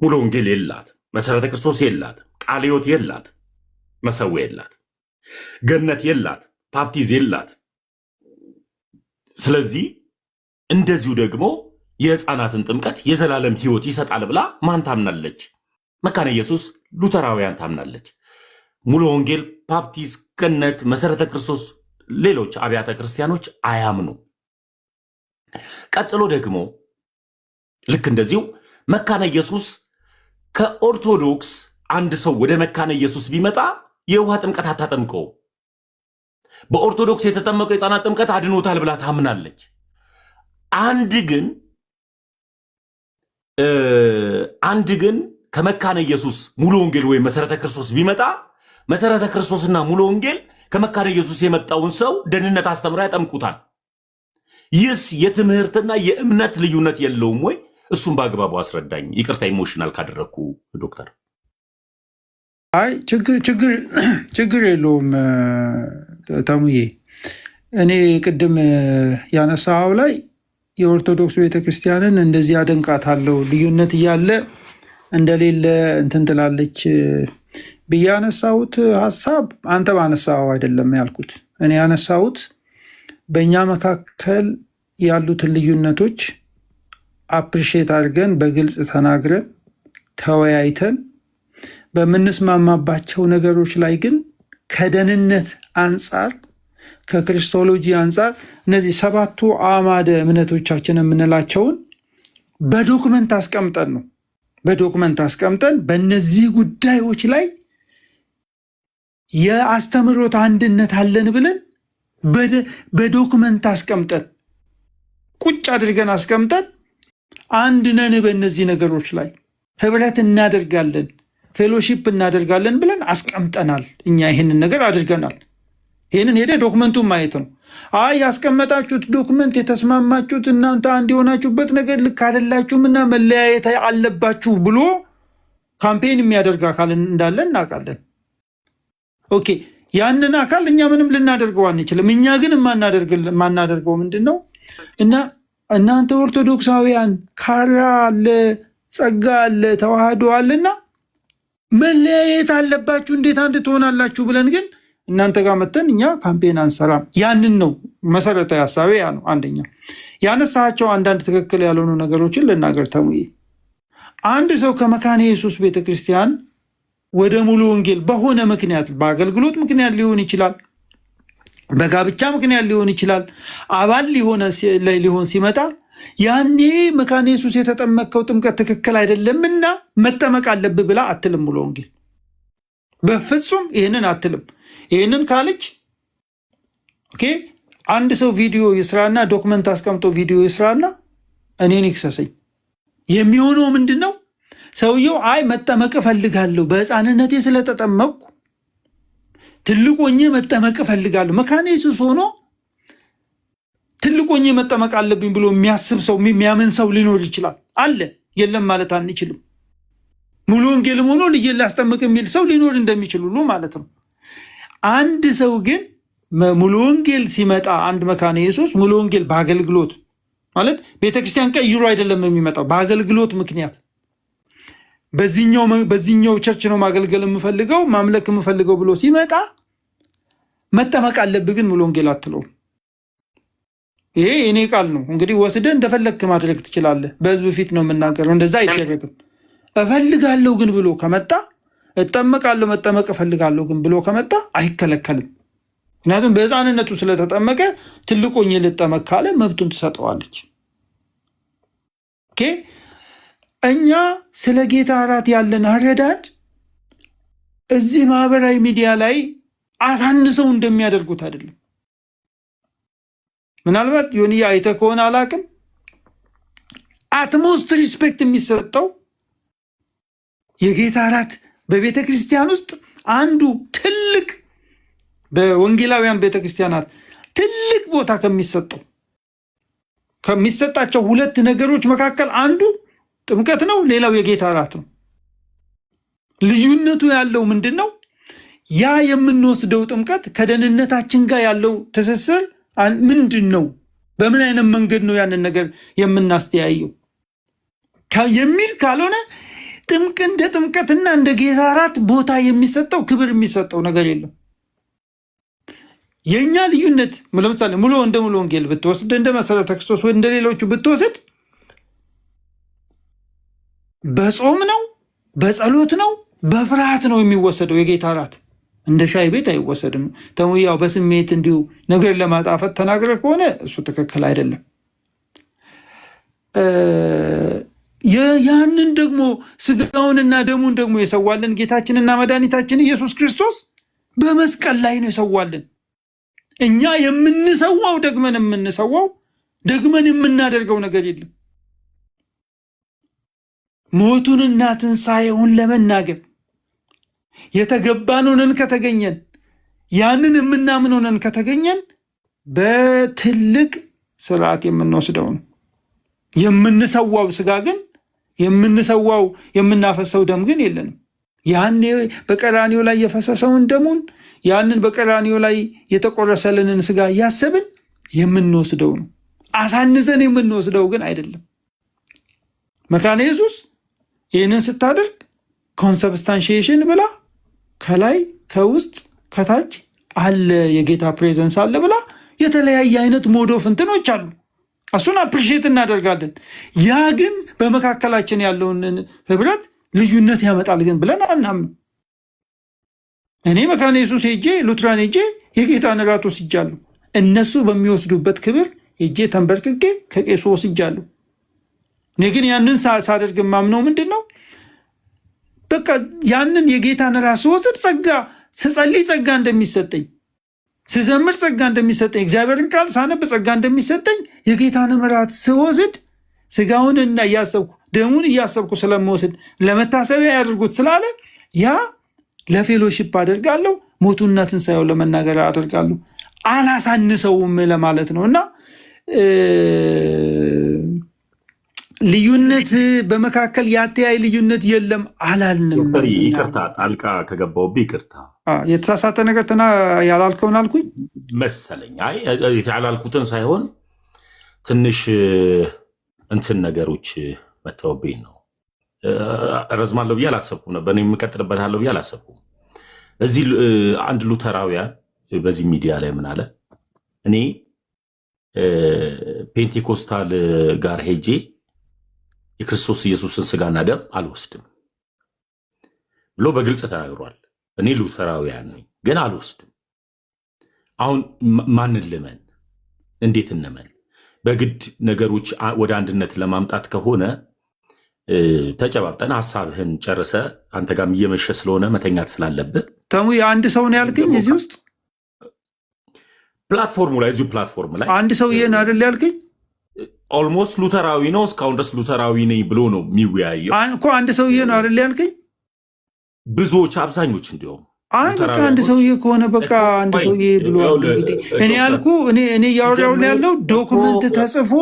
ሙሉ ወንጌል የላት፣ መሰረተ ክርስቶስ የላት፣ ቃለ ሕይወት የላት፣ መሰዊያ የላት፣ ገነት የላት፣ ባፕቲዝ የላት። ስለዚህ እንደዚሁ ደግሞ የህፃናትን ጥምቀት የዘላለም ሕይወት ይሰጣል ብላ ማን ታምናለች? መካነ ኢየሱስ ሉተራውያን ታምናለች። ሙሉ ወንጌል፣ ባፕቲዝ፣ ገነት፣ መሰረተ ክርስቶስ ሌሎች አብያተ ክርስቲያኖች አያምኑ። ቀጥሎ ደግሞ ልክ እንደዚሁ መካነ ኢየሱስ ከኦርቶዶክስ አንድ ሰው ወደ መካነ ኢየሱስ ቢመጣ የውሃ ጥምቀት አታጠምቀው። በኦርቶዶክስ የተጠመቀው የህፃናት ጥምቀት አድኖታል ብላ ታምናለች። አንድ ግን ከመካነ ኢየሱስ ሙሉ ወንጌል ወይም መሰረተ ክርስቶስ ቢመጣ መሰረተ ክርስቶስና ሙሉ ወንጌል ከመካነ ኢየሱስ የመጣውን ሰው ደህንነት አስተምራ ያጠምቁታል። ይህስ የትምህርትና የእምነት ልዩነት የለውም ወይ? እሱም በአግባቡ አስረዳኝ። ይቅርታ ኢሞሽናል ካደረግኩ ዶክተር። አይ ችግር የለውም ተሙዬ። እኔ ቅድም ያነሳው ላይ የኦርቶዶክስ ቤተክርስቲያንን እንደዚህ አደንቃታለሁ ልዩነት እያለ እንደሌለ እንትን ትላለች ብዬ ያነሳሁት ሀሳብ አንተ ባነሳው አይደለም ያልኩት። እኔ ያነሳሁት በእኛ መካከል ያሉትን ልዩነቶች አፕሪሼት አድርገን በግልጽ ተናግረን ተወያይተን በምንስማማባቸው ነገሮች ላይ ግን ከደህንነት አንጻር ከክርስቶሎጂ አንጻር እነዚህ 7ቱ አዕማደ እምነቶቻችን የምንላቸውን በዶክመንት አስቀምጠን ነው። በዶክመንት አስቀምጠን በእነዚህ ጉዳዮች ላይ የአስተምህሮት አንድነት አለን ብለን በዶክመንት አስቀምጠን ቁጭ አድርገን አስቀምጠን አንድ ነን በእነዚህ ነገሮች ላይ ህብረት እናደርጋለን፣ ፌሎሺፕ እናደርጋለን ብለን አስቀምጠናል። እኛ ይህንን ነገር አድርገናል። ይህንን ሄደ ዶክመንቱን ማየት ነው። አይ ያስቀመጣችሁት ዶክመንት የተስማማችሁት እናንተ አንድ የሆናችሁበት ነገር ልክ አይደላችሁም እና መለያየት አለባችሁ ብሎ ካምፔን የሚያደርግ አካል እንዳለ እናውቃለን። ኦኬ፣ ያንን አካል እኛ ምንም ልናደርገው አንችልም። እኛ ግን የማናደርገው ምንድን ነው? እና እናንተ ኦርቶዶክሳውያን ካራ አለ፣ ጸጋ አለ፣ ተዋህዶ አለና መለያየት አለባችሁ እንዴት አንድ ትሆናላችሁ ብለን ግን እናንተ ጋር መተን እኛ ካምፔን አንሰራም። ያንን ነው መሰረታዊ ሀሳቤ ያ ነው። አንደኛ ያነሳቸው አንዳንድ ትክክል ያልሆኑ ነገሮችን ልናገር ተሙዬ። አንድ ሰው ከመካነ ኢየሱስ ቤተክርስቲያን ወደ ሙሉ ወንጌል በሆነ ምክንያት በአገልግሎት ምክንያት ሊሆን ይችላል፣ በጋብቻ ምክንያት ሊሆን ይችላል፣ አባል ሊሆን ሲመጣ ያኔ መካነ ኢየሱስ የተጠመቀው ጥምቀት ትክክል አይደለምና መጠመቅ አለብህ ብላ አትልም። ሙሉ ወንጌል በፍጹም ይህንን አትልም። ይህንን ካለች ኦኬ፣ አንድ ሰው ቪዲዮ ይስራና ዶክመንት አስቀምጦ ቪዲዮ ይስራና እኔን ይክሰሰኝ። የሚሆነው ምንድን ነው? ሰውየው አይ መጠመቅ እፈልጋለሁ፣ በሕፃንነቴ ስለተጠመቅኩ ትልቅ ሆኜ መጠመቅ እፈልጋለሁ። መካነ ኢየሱስ ሆኖ ትልቅ ሆኜ መጠመቅ አለብኝ ብሎ የሚያስብ ሰው የሚያምን ሰው ሊኖር ይችላል። አለ፣ የለም ማለት አንችልም። ሙሉ ወንጌልም ሆኖ ልጄን ላስጠምቅ የሚል ሰው ሊኖር እንደሚችል ሁሉ ማለት ነው። አንድ ሰው ግን ሙሉ ወንጌል ሲመጣ አንድ መካነ ኢየሱስ ሙሉ ወንጌል በአገልግሎት ማለት ቤተክርስቲያን ቀይሮ አይደለም የሚመጣው፣ በአገልግሎት ምክንያት በዚህኛው ቸርች ነው ማገልገል የምፈልገው ማምለክ የምፈልገው ብሎ ሲመጣ መጠመቅ አለብህ ግን ሙሉ ወንጌል አትለውም። ይሄ እኔ ቃል ነው እንግዲህ ወስደህ እንደፈለግክ ማድረግ ትችላለህ። በህዝብ ፊት ነው የምናገረው፣ እንደዛ አይደረግም። እፈልጋለሁ ግን ብሎ ከመጣ እጠመቃለሁ መጠመቅ እፈልጋለሁ ግን ብሎ ከመጣ አይከለከልም። ምክንያቱም በሕፃንነቱ ስለተጠመቀ ትልቅ ሆኜ ልጠመቅ ካለ መብቱን ትሰጠዋለች። ኦኬ፣ እኛ ስለ ጌታ እራት ያለን አረዳድ እዚህ ማህበራዊ ሚዲያ ላይ አሳንሰው እንደሚያደርጉት አይደለም። ምናልባት ዮኒያ አይተህ ከሆነ አላቅም፣ አትሞስት ሪስፔክት የሚሰጠው የጌታ እራት በቤተ ክርስቲያን ውስጥ አንዱ ትልቅ በወንጌላውያን ቤተ ክርስቲያናት ትልቅ ቦታ ከሚሰጣቸው 2 ነገሮች መካከል አንዱ ጥምቀት ነው፣ ሌላው የጌታ እራት ነው። ልዩነቱ ያለው ምንድን ነው? ያ የምንወስደው ጥምቀት ከደህንነታችን ጋር ያለው ትስስር ምንድን ነው? በምን አይነት መንገድ ነው ያንን ነገር የምናስተያየው የሚል ካልሆነ እንደ ጥምቀትና እንደ ጌታ እራት ቦታ የሚሰጠው ክብር የሚሰጠው ነገር የለም። የእኛ ልዩነት ለምሳሌ ሙሉ ወንጌል ብትወስድ እንደ መሰረተ ክርስቶስ ወይ እንደ ሌሎቹ ብትወስድ በጾም ነው፣ በጸሎት ነው፣ በፍርሃት ነው የሚወሰደው። የጌታ እራት እንደ ሻይ ቤት አይወሰድም። ተሙያው በስሜት እንዲሁ ነገር ለማጣፈጥ ተናግረ ከሆነ እሱ ትክክል አይደለም። ያንን ደግሞ ስጋውንና ደሙን ደግሞ የሰዋልን ጌታችንና መድኃኒታችን ኢየሱስ ክርስቶስ በመስቀል ላይ ነው የሰዋልን። እኛ የምንሰዋው ደግመን የምናደርገው ነገር የለም። ሞቱንና ትንሣኤውን ለመናገር የተገባን ሆነን ከተገኘን ያንን የምናምን ሆነን ከተገኘን በትልቅ ስርዓት የምንወስደው ነው። የምንሰዋው ስጋ ግን የምናፈሰው ደም ግን የለንም። ያኔ በቀራንዮ ላይ የፈሰሰውን ደሙን ያንን በቀራንዮ ላይ የተቆረሰልንን ስጋ እያሰብን የምንወስደው ነው። አሳንሰን የምንወስደው ግን አይደለም። መካነ ኢየሱስ ይህንን ስታደርግ ኮንሰብስታንሺዬሽን ብላ ከላይ ከውስጥ ከታች አለ የጌታ ፕሬዘንስ አለ ብላ የተለያየ አይነት ሞድ ኦፍ እንትኖች አሉ። እሱን አፕሪሺየት እናደርጋለን። ያ ግን በመካከላችን ያለውን ህብረት ልዩነት ያመጣል ግን ብለን አናምንም። እኔ መካነ ኢየሱስ ሄጄ ሉትራን ሄጄ የጌታን እራት ወስጃለሁ። እነሱ በሚወስዱበት ክብር ሄጄ ተንበርክኬ ከቄሱ ወስጃለሁ። እኔ ግን ያንን ሳደርግ ማምነው ምንድን ነው? በቃ ያንን የጌታን እራት ስወስድ ጸጋ ስጸልይ ጸጋ እንደሚሰጠኝ፣ ስዘምር ጸጋ እንደሚሰጠኝ፣ እግዚአብሔርን ቃል ሳነብ ጸጋ እንደሚሰጠኝ የጌታን እራት ስወስድ ስጋውንና እያሰብኩ ደሙን እያሰብኩ ስለምወስድ ለመታሰቢያ ያደርጉት ስላለ ያ ለፌሎሺፕ አደርጋለሁ። ሞቱና ትንሣኤው ለመናገር አደርጋለሁ። አላሳንሰውም ለማለት ነው። እና ልዩነት በመካከል የአተያይ ልዩነት የለም አላልንም። ይቅርታ ጣልቃ ከገባሁብህ ይቅርታ። የተሳሳተ ነገር ያላልከውን አልኩኝ መሰለኝ። አይ ያላልኩትን ሳይሆን ትንሽ እንትን ነገሮች መተውብኝ ነው። ረዝማለሁ ብዬ አላሰብኩም ነበር። እኔ የምቀጥልበታለሁ ብዬ አላሰብኩም። እዚህ አንድ ሉተራውያን በዚህ ሚዲያ ላይ ምን አለ፣ እኔ ፔንቴኮስታል ጋር ሄጄ የክርስቶስ ኢየሱስን ስጋና ደም አልወስድም ብሎ በግልጽ ተናግሯል። እኔ ሉተራውያን ነኝ ግን አልወስድም። አሁን ማንን ልመን? እንዴት እንመን? በግድ ነገሮች ወደ አንድነት ለማምጣት ከሆነ ተጨባብጠን ሀሳብህን ጨርሰ አንተ ጋርም እየመሸ ስለሆነ መተኛት ስላለብህ ተሙ የአንድ ሰው ነው ያልከኝ። እዚህ ውስጥ ፕላትፎርሙ ላይ እዚሁ ፕላትፎርም ላይ አንድ ሰውዬ ነው አይደል ያልከኝ? ኦልሞስት ሉተራዊ ነው እስካሁን ድረስ ሉተራዊ ነኝ ብሎ ነው የሚወያየው እኮ። አንድ ሰውዬ ነው አይደል ያልከኝ? ብዙዎች አብዛኞች እንዲሁም በቃ አንድ ሰውዬ ከሆነ በቃ አንድ ሰውዬ ብሏል። እንግዲህ እኔ ያልኩ እኔ እያወራሁ ያለው ዶክመንት ተጽፎ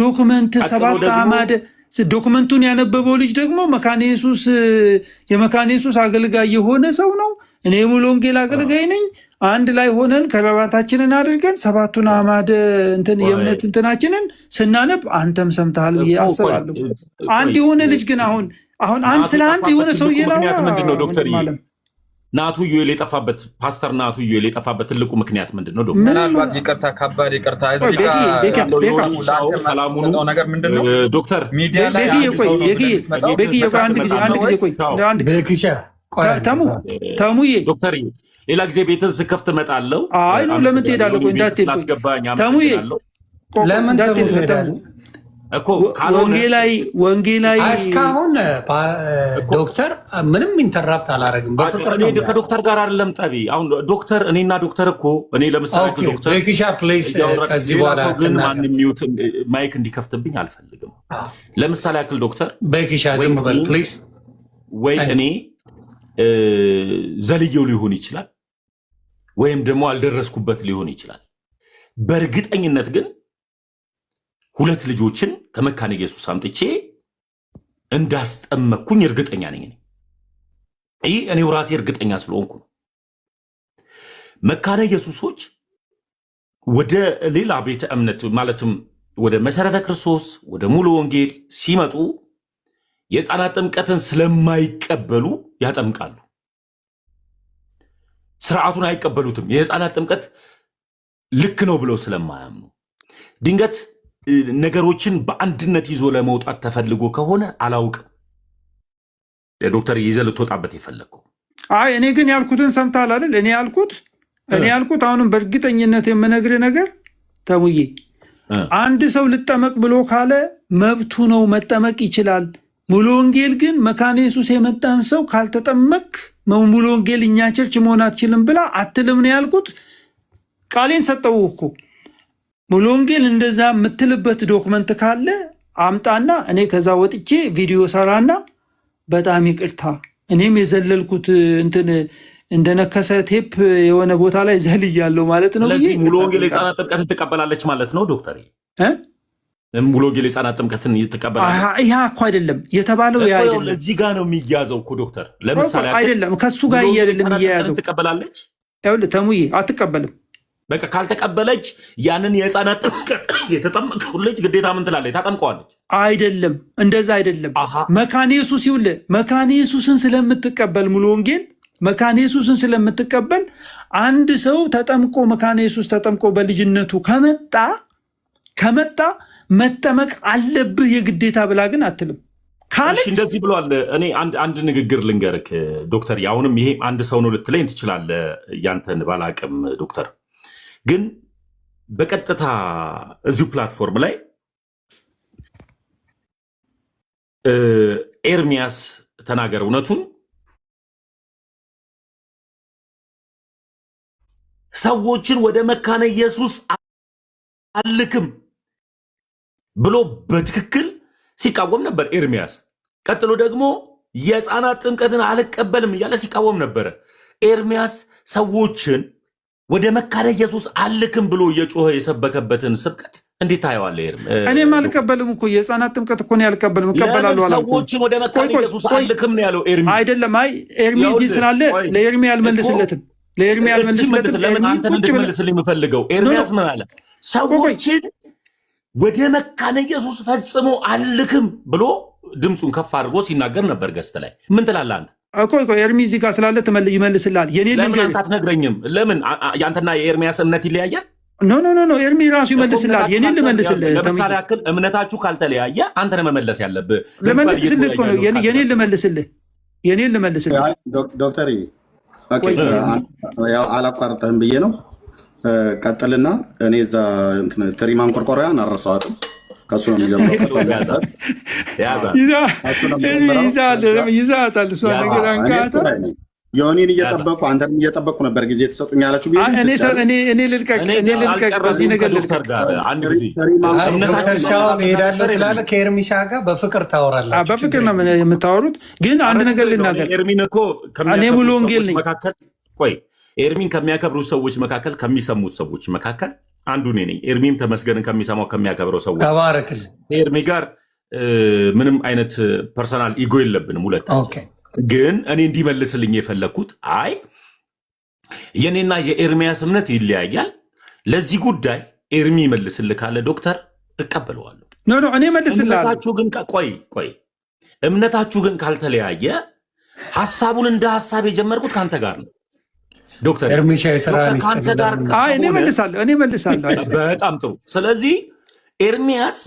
ዶክመንት 7 አዕማደ ዶክመንቱን ያነበበው ልጅ ደግሞ መካነ ኢየሱስ የመካነ ኢየሱስ አገልጋይ የሆነ ሰው ነው። እኔ ሙሉ ወንጌል አገልጋይ ነኝ። አንድ ላይ ሆነን ከረባታችንን አድርገን 7ቱን አዕማደ የእምነት እንትናችንን ስናነብ አንተም ሰምተሃል ብዬ አስባለሁ። አንድ የሆነ ልጅ ግን አሁን አንድ ስለ አንድ የሆነ ሰው ምንድነው ዶክተር ናቱ ዩኤል የጠፋበት ፓስተር ናቱ ዩኤል የጠፋበት ትልቁ ምክንያት ምንድን ነው? ምናልባት ይቅርታ ከባድ ይቅርታ ሰላሙኑ ነገር ምንድን ነው? ዶክተር ሚዲያ ላይ ተሙዬ ዶክተር ሌላ ጊዜ ቤትን ስከፍት እመጣለሁ። አይ ነው ለምን ትሄዳለህ? ቆይ እንዳትሄድ ተሙዬ ለምን ትሄዳለህ? ወንጌላዊ እስካሁን ዶክተር ምንም ኢንተራፕት አላረግም። በፍቅር ነው ከዶክተር ጋር አይደለም ጠቢ። አሁን ዶክተር እኔና ዶክተር እኮ እኔ ለምሳሌ ዶክተር ቤኪሻ ፕሌስ ከዚህ በኋላ ማንም ሚውት ማይክ እንዲከፍትብኝ አልፈልግም። ለምሳሌ ያክል ዶክተር ቤኪሻ ዝም በል ፕሊዝ። ወይ እኔ ዘልየው ሊሆን ይችላል ወይም ደግሞ አልደረስኩበት ሊሆን ይችላል። በእርግጠኝነት ግን 2 ልጆችን ከመካነ ኢየሱስ አምጥቼ እንዳስጠመኩኝ እርግጠኛ ነኝ። ይህ እኔው ራሴ እርግጠኛ ስለሆንኩ ነው። መካነ ኢየሱሶች ወደ ሌላ ቤተ እምነት ማለትም ወደ መሰረተ ክርስቶስ ወደ ሙሉ ወንጌል ሲመጡ የሕፃናት ጥምቀትን ስለማይቀበሉ ያጠምቃሉ። ስርዓቱን አይቀበሉትም። የሕፃናት ጥምቀት ልክ ነው ብለው ስለማያምኑ ድንገት ነገሮችን በአንድነት ይዞ ለመውጣት ተፈልጎ ከሆነ አላውቅም። ዶክተር ይዘህ ልትወጣበት የፈለግከው እኔ ግን ያልኩትን ሰምተሃል አይደል? እኔ ያልኩት አሁንም በእርግጠኝነት የምነግርህ ነገር ተሙዬ፣ አንድ ሰው ልጠመቅ ብሎ ካለ መብቱ ነው፣ መጠመቅ ይችላል። ሙሉ ወንጌል ግን መካነ ኢየሱስ የመጣን ሰው ካልተጠመቅ ሙሉ ወንጌል እኛ ቸርች መሆን አትችልም ብላ አትልም ነው ያልኩት። ቃሌን ሰጠው እኮ። ሙሉ ወንጌል እንደዛ የምትልበት ዶክመንት ካለ አምጣና እኔ ከዛ ወጥቼ ቪዲዮ ሰራና በጣም ይቅርታ እኔም የዘለልኩት እንትን እንደነከሰ ቴፕ የሆነ ቦታ ላይ ዘልያለሁ ማለት ነው። ስለዚህ ሙሉ ወንጌል የሕፃናት ጥምቀትን ትቀበላለች ማለት ነው ዶክተር? ሙሉ ወንጌል የሕፃናት ጥምቀትን ትቀበላለች? ይህ እኮ አይደለም የተባለው። ያ አይደለም፣ እዚህ ጋር ነው የሚያዘው እኮ ዶክተር። ለምሳሌ አይደለም ከሱ ጋር አይደለም የሚያያዘው። ትቀበላለች ይኸውልህ ተሙዬ አትቀበልም። በቃ ካልተቀበለች ያንን የህፃናት ጥምቀት የተጠመቀው ልጅ ግዴታ ምን ትላለች? ታጠምቀዋለች። አይደለም፣ እንደዛ አይደለም። መካነ ኢየሱስ ይኸውልህ፣ መካነ ኢየሱስን ስለምትቀበል ሙሉ ወንጌል መካነ ኢየሱስን ስለምትቀበል አንድ ሰው ተጠምቆ መካነ ኢየሱስ ተጠምቆ በልጅነቱ ከመጣ መጠመቅ አለብህ የግዴታ ብላ ግን አትልም ካለች እንደዚህ ብሏል። እኔ አንድ ንግግር ልንገርክ ዶክተር፣ አሁንም ይሄ አንድ ሰው ነው ልትለኝ ትችላለህ፣ ያንተን ባላቅም ዶክተር፣ ግን በቀጥታ እዚሁ ፕላትፎርም ላይ ኤርሚያስ ተናገር እውነቱን ሰዎችን ወደ መካነ ኢየሱስ አልክም ብሎ በትክክል ሲቃወም ነበር ኤርሚያስ። ቀጥሎ ደግሞ የህፃናት ጥምቀትን አልቀበልም እያለ ሲቃወም ነበረ ኤርሚያስ። ሰዎችን ወደ መካነ ኢየሱስ አልክም ብሎ እየጮኸ የሰበከበትን ስብከት እንዴት ታየዋለህ? እኔም አልቀበልም እኮ የህፃናት ጥምቀት እኮ ነው ያልቀበልም፣ እቀበላለሁ አላልኩም። ሰዎችን ወደ መካነ ኢየሱስ አልክም ነው ያለው ኤርሚ። አይደለም፣ አይ ኤርሚ እዚህ ስላለ ለኤርሚ አልመልስለትም። ለምን አንተን እንድትመልስልኝ የምፈልገው ኤርሚያስ ምን አለ? ሰዎችን ወደ መካነ ኢየሱስ ፈጽሞ አልክም ብሎ ድምፁን ከፍ አድርጎ ሲናገር ነበር ገስት ላይ። ምን ትላለህ አንተ? ኤርሚ እዚህ ጋር ስላለ ይመልስልሃል። ለምን አንተ አትነግረኝም? ለምን ያንተና የኤርሚያስ እምነት ይለያያል? ኖ ኤርሚ ራሱ ይመልስልሃል። የኔን ልመልስልህ። ለምሳሌ ያክል እምነታችሁ ካልተለያየ አንተን መመለስ ያለብህ ልመልስልህ እኮ ነው። የኔን ልመልስልህ። ዶክተር አላቋርጠህም ብዬ ነው። ቀጥልና እኔ እዛ ትሪ ማንቆርቆሪያን አልረሳኋትም። ከሱ ነው የሚጀምረው። ይዛታል እሷ ነገር አንካታ ዮኒን እየጠበቁ አንተን እየጠበቁ ነበር ጊዜ ተሰጡኝ ያላችሁ። እኔ ልልቀቅ በዚህ ነገር ልልቀቅ። ዶክተር ሻውን እሄዳለሁ ስላለ ከኤርሚሻ ጋር በፍቅር ታወራላችሁ። በፍቅር ነው የምታወሩት። ግን አንድ ነገር ልናገር። ኤርሚን እኮ እኔ ሙሉ ወንጌል ነኝ። ኤርሚን ከሚያከብሩ ሰዎች መካከል ከሚሰሙት ሰዎች መካከል አንዱ እኔ ነኝ። ኤርሚም ተመስገንን ከሚሰማው ከሚያከብረው ሰዎች ተባረክል። ኤርሚ ጋር ምንም አይነት ፐርሰናል ኢጎ የለብንም ሁለት። ግን እኔ እንዲመልስልኝ የፈለግኩት አይ የኔና የኤርሚያስ እምነት ይለያያል፣ ለዚህ ጉዳይ ኤርሚ ይመልስልህ ካለ ዶክተር እቀበለዋለሁ። እኔ መልስልሃለሁ። እምነታችሁ ግን ካልተለያየ ሐሳቡን እንደ ሐሳብ የጀመርኩት ከአንተ ጋር ነው ዶክተር ኤርሚሻ የሰራን እኔ መልሳለሁ። በጣም ጥሩ። ስለዚህ ኤርሚያስ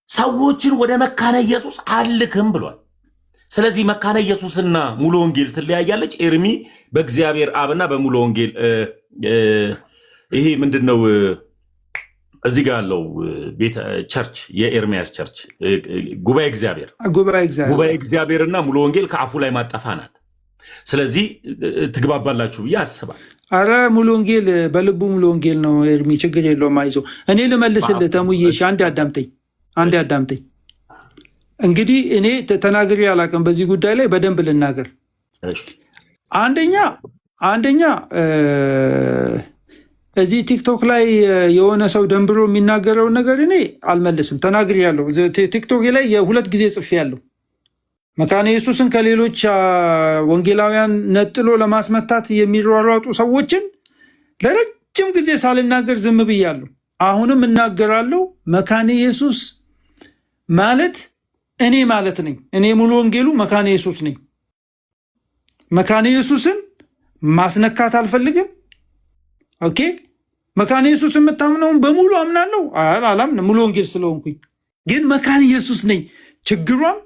ሰዎችን ወደ መካነ ኢየሱስ አልክም ብሏል። ስለዚህ መካነ ኢየሱስና ሙሉ ወንጌል ትለያያለች። ኤርሚ በእግዚአብሔር አብና በሙሉ ወንጌል ይሄ ምንድነው እዚህ ጋር ያለው ቤተ ቸርች የኤርሚያስ ቸርች ጉባኤ እግዚአብሔርና ሙሉ ወንጌል ከአፉ ላይ ማጠፋ ናት። ስለዚህ ትግባባላችሁ ብዬ አስባለሁ። አረ ሙሉ ወንጌል በልቡ ሙሉ ወንጌል ነው ኤርሚ፣ ችግር የለውም አይዞህ። እኔ ልመልስልህ ተሙዬ፣ አንዴ አዳምጠኝ። እንግዲህ እኔ ተናግሬ አላውቅም በዚህ ጉዳይ ላይ በደንብ ልናገር። አንደኛ እዚህ ቲክቶክ ላይ የሆነ ሰው ደንብሮ የሚናገረውን ነገር እኔ አልመልስም። ተናግሬ ያለው ቲክቶክ ላይ የሁለት ጊዜ ጽፌ ያለው መካነ ኢየሱስን ከሌሎች ወንጌላውያን ነጥሎ ለማስመታት የሚሯሯጡ ሰዎችን ለረጅም ጊዜ ሳልናገር ዝም ብያለሁ። አሁንም እናገራለሁ። መካነ ኢየሱስ ማለት እኔ ማለት ነኝ። እኔ ሙሉ ወንጌሉ መካነ ኢየሱስ ነኝ። መካነ ኢየሱስን ማስነካት አልፈልግም። ኦኬ፣ መካነ ኢየሱስ የምታምነውን በሙሉ አምናለሁ። አላምንም ሙሉ ወንጌል ስለሆንኩኝ፣ ግን መካነ ኢየሱስ ነኝ። ችግሯም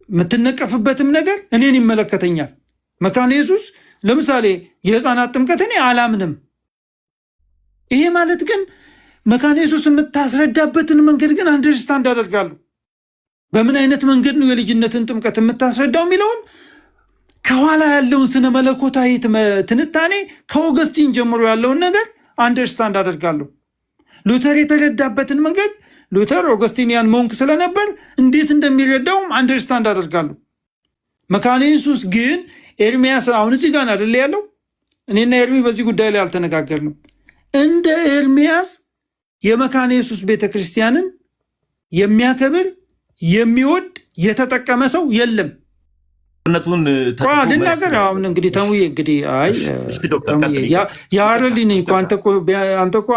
የምትነቀፍበትም ነገር እኔን ይመለከተኛል። መካነ ኢየሱስ ለምሳሌ የህፃናት ጥምቀት እኔ አላምንም። ይሄ ማለት ግን መካነ ኢየሱስ የምታስረዳበትን መንገድ ግን አንደርስታንድ አደርጋለሁ። በምን አይነት መንገድ ነው የልጅነትን ጥምቀት የምታስረዳው የሚለውን ከኋላ ያለውን ስነ መለኮታዊ ትንታኔ ከኦገስቲን ጀምሮ ያለውን ነገር አንደርስታንድ አደርጋለሁ። ሉተር የተረዳበትን መንገድ ሉተር ኦገስቲኒያን ሞንክ ስለነበር እንዴት እንደሚረዳውም አንደርስታንድ አደርጋለሁ። መካነ ኢየሱስ ግን ኤርሚያስ አሁን እዚህ ጋር አይደል ያለው? እኔና ኤርሚ በዚህ ጉዳይ ላይ አልተነጋገርንም። እንደ ኤርሚያስ የመካነ ኢየሱስ ቤተክርስቲያንን የሚያከብር የሚወድ የተጠቀመ ሰው የለም። ነቱን ልናገር አሁን እንግዲህ ተሙዬ እንግዲህ አይ ተሙዬ ያረልኝ እኮ አንተ እኮ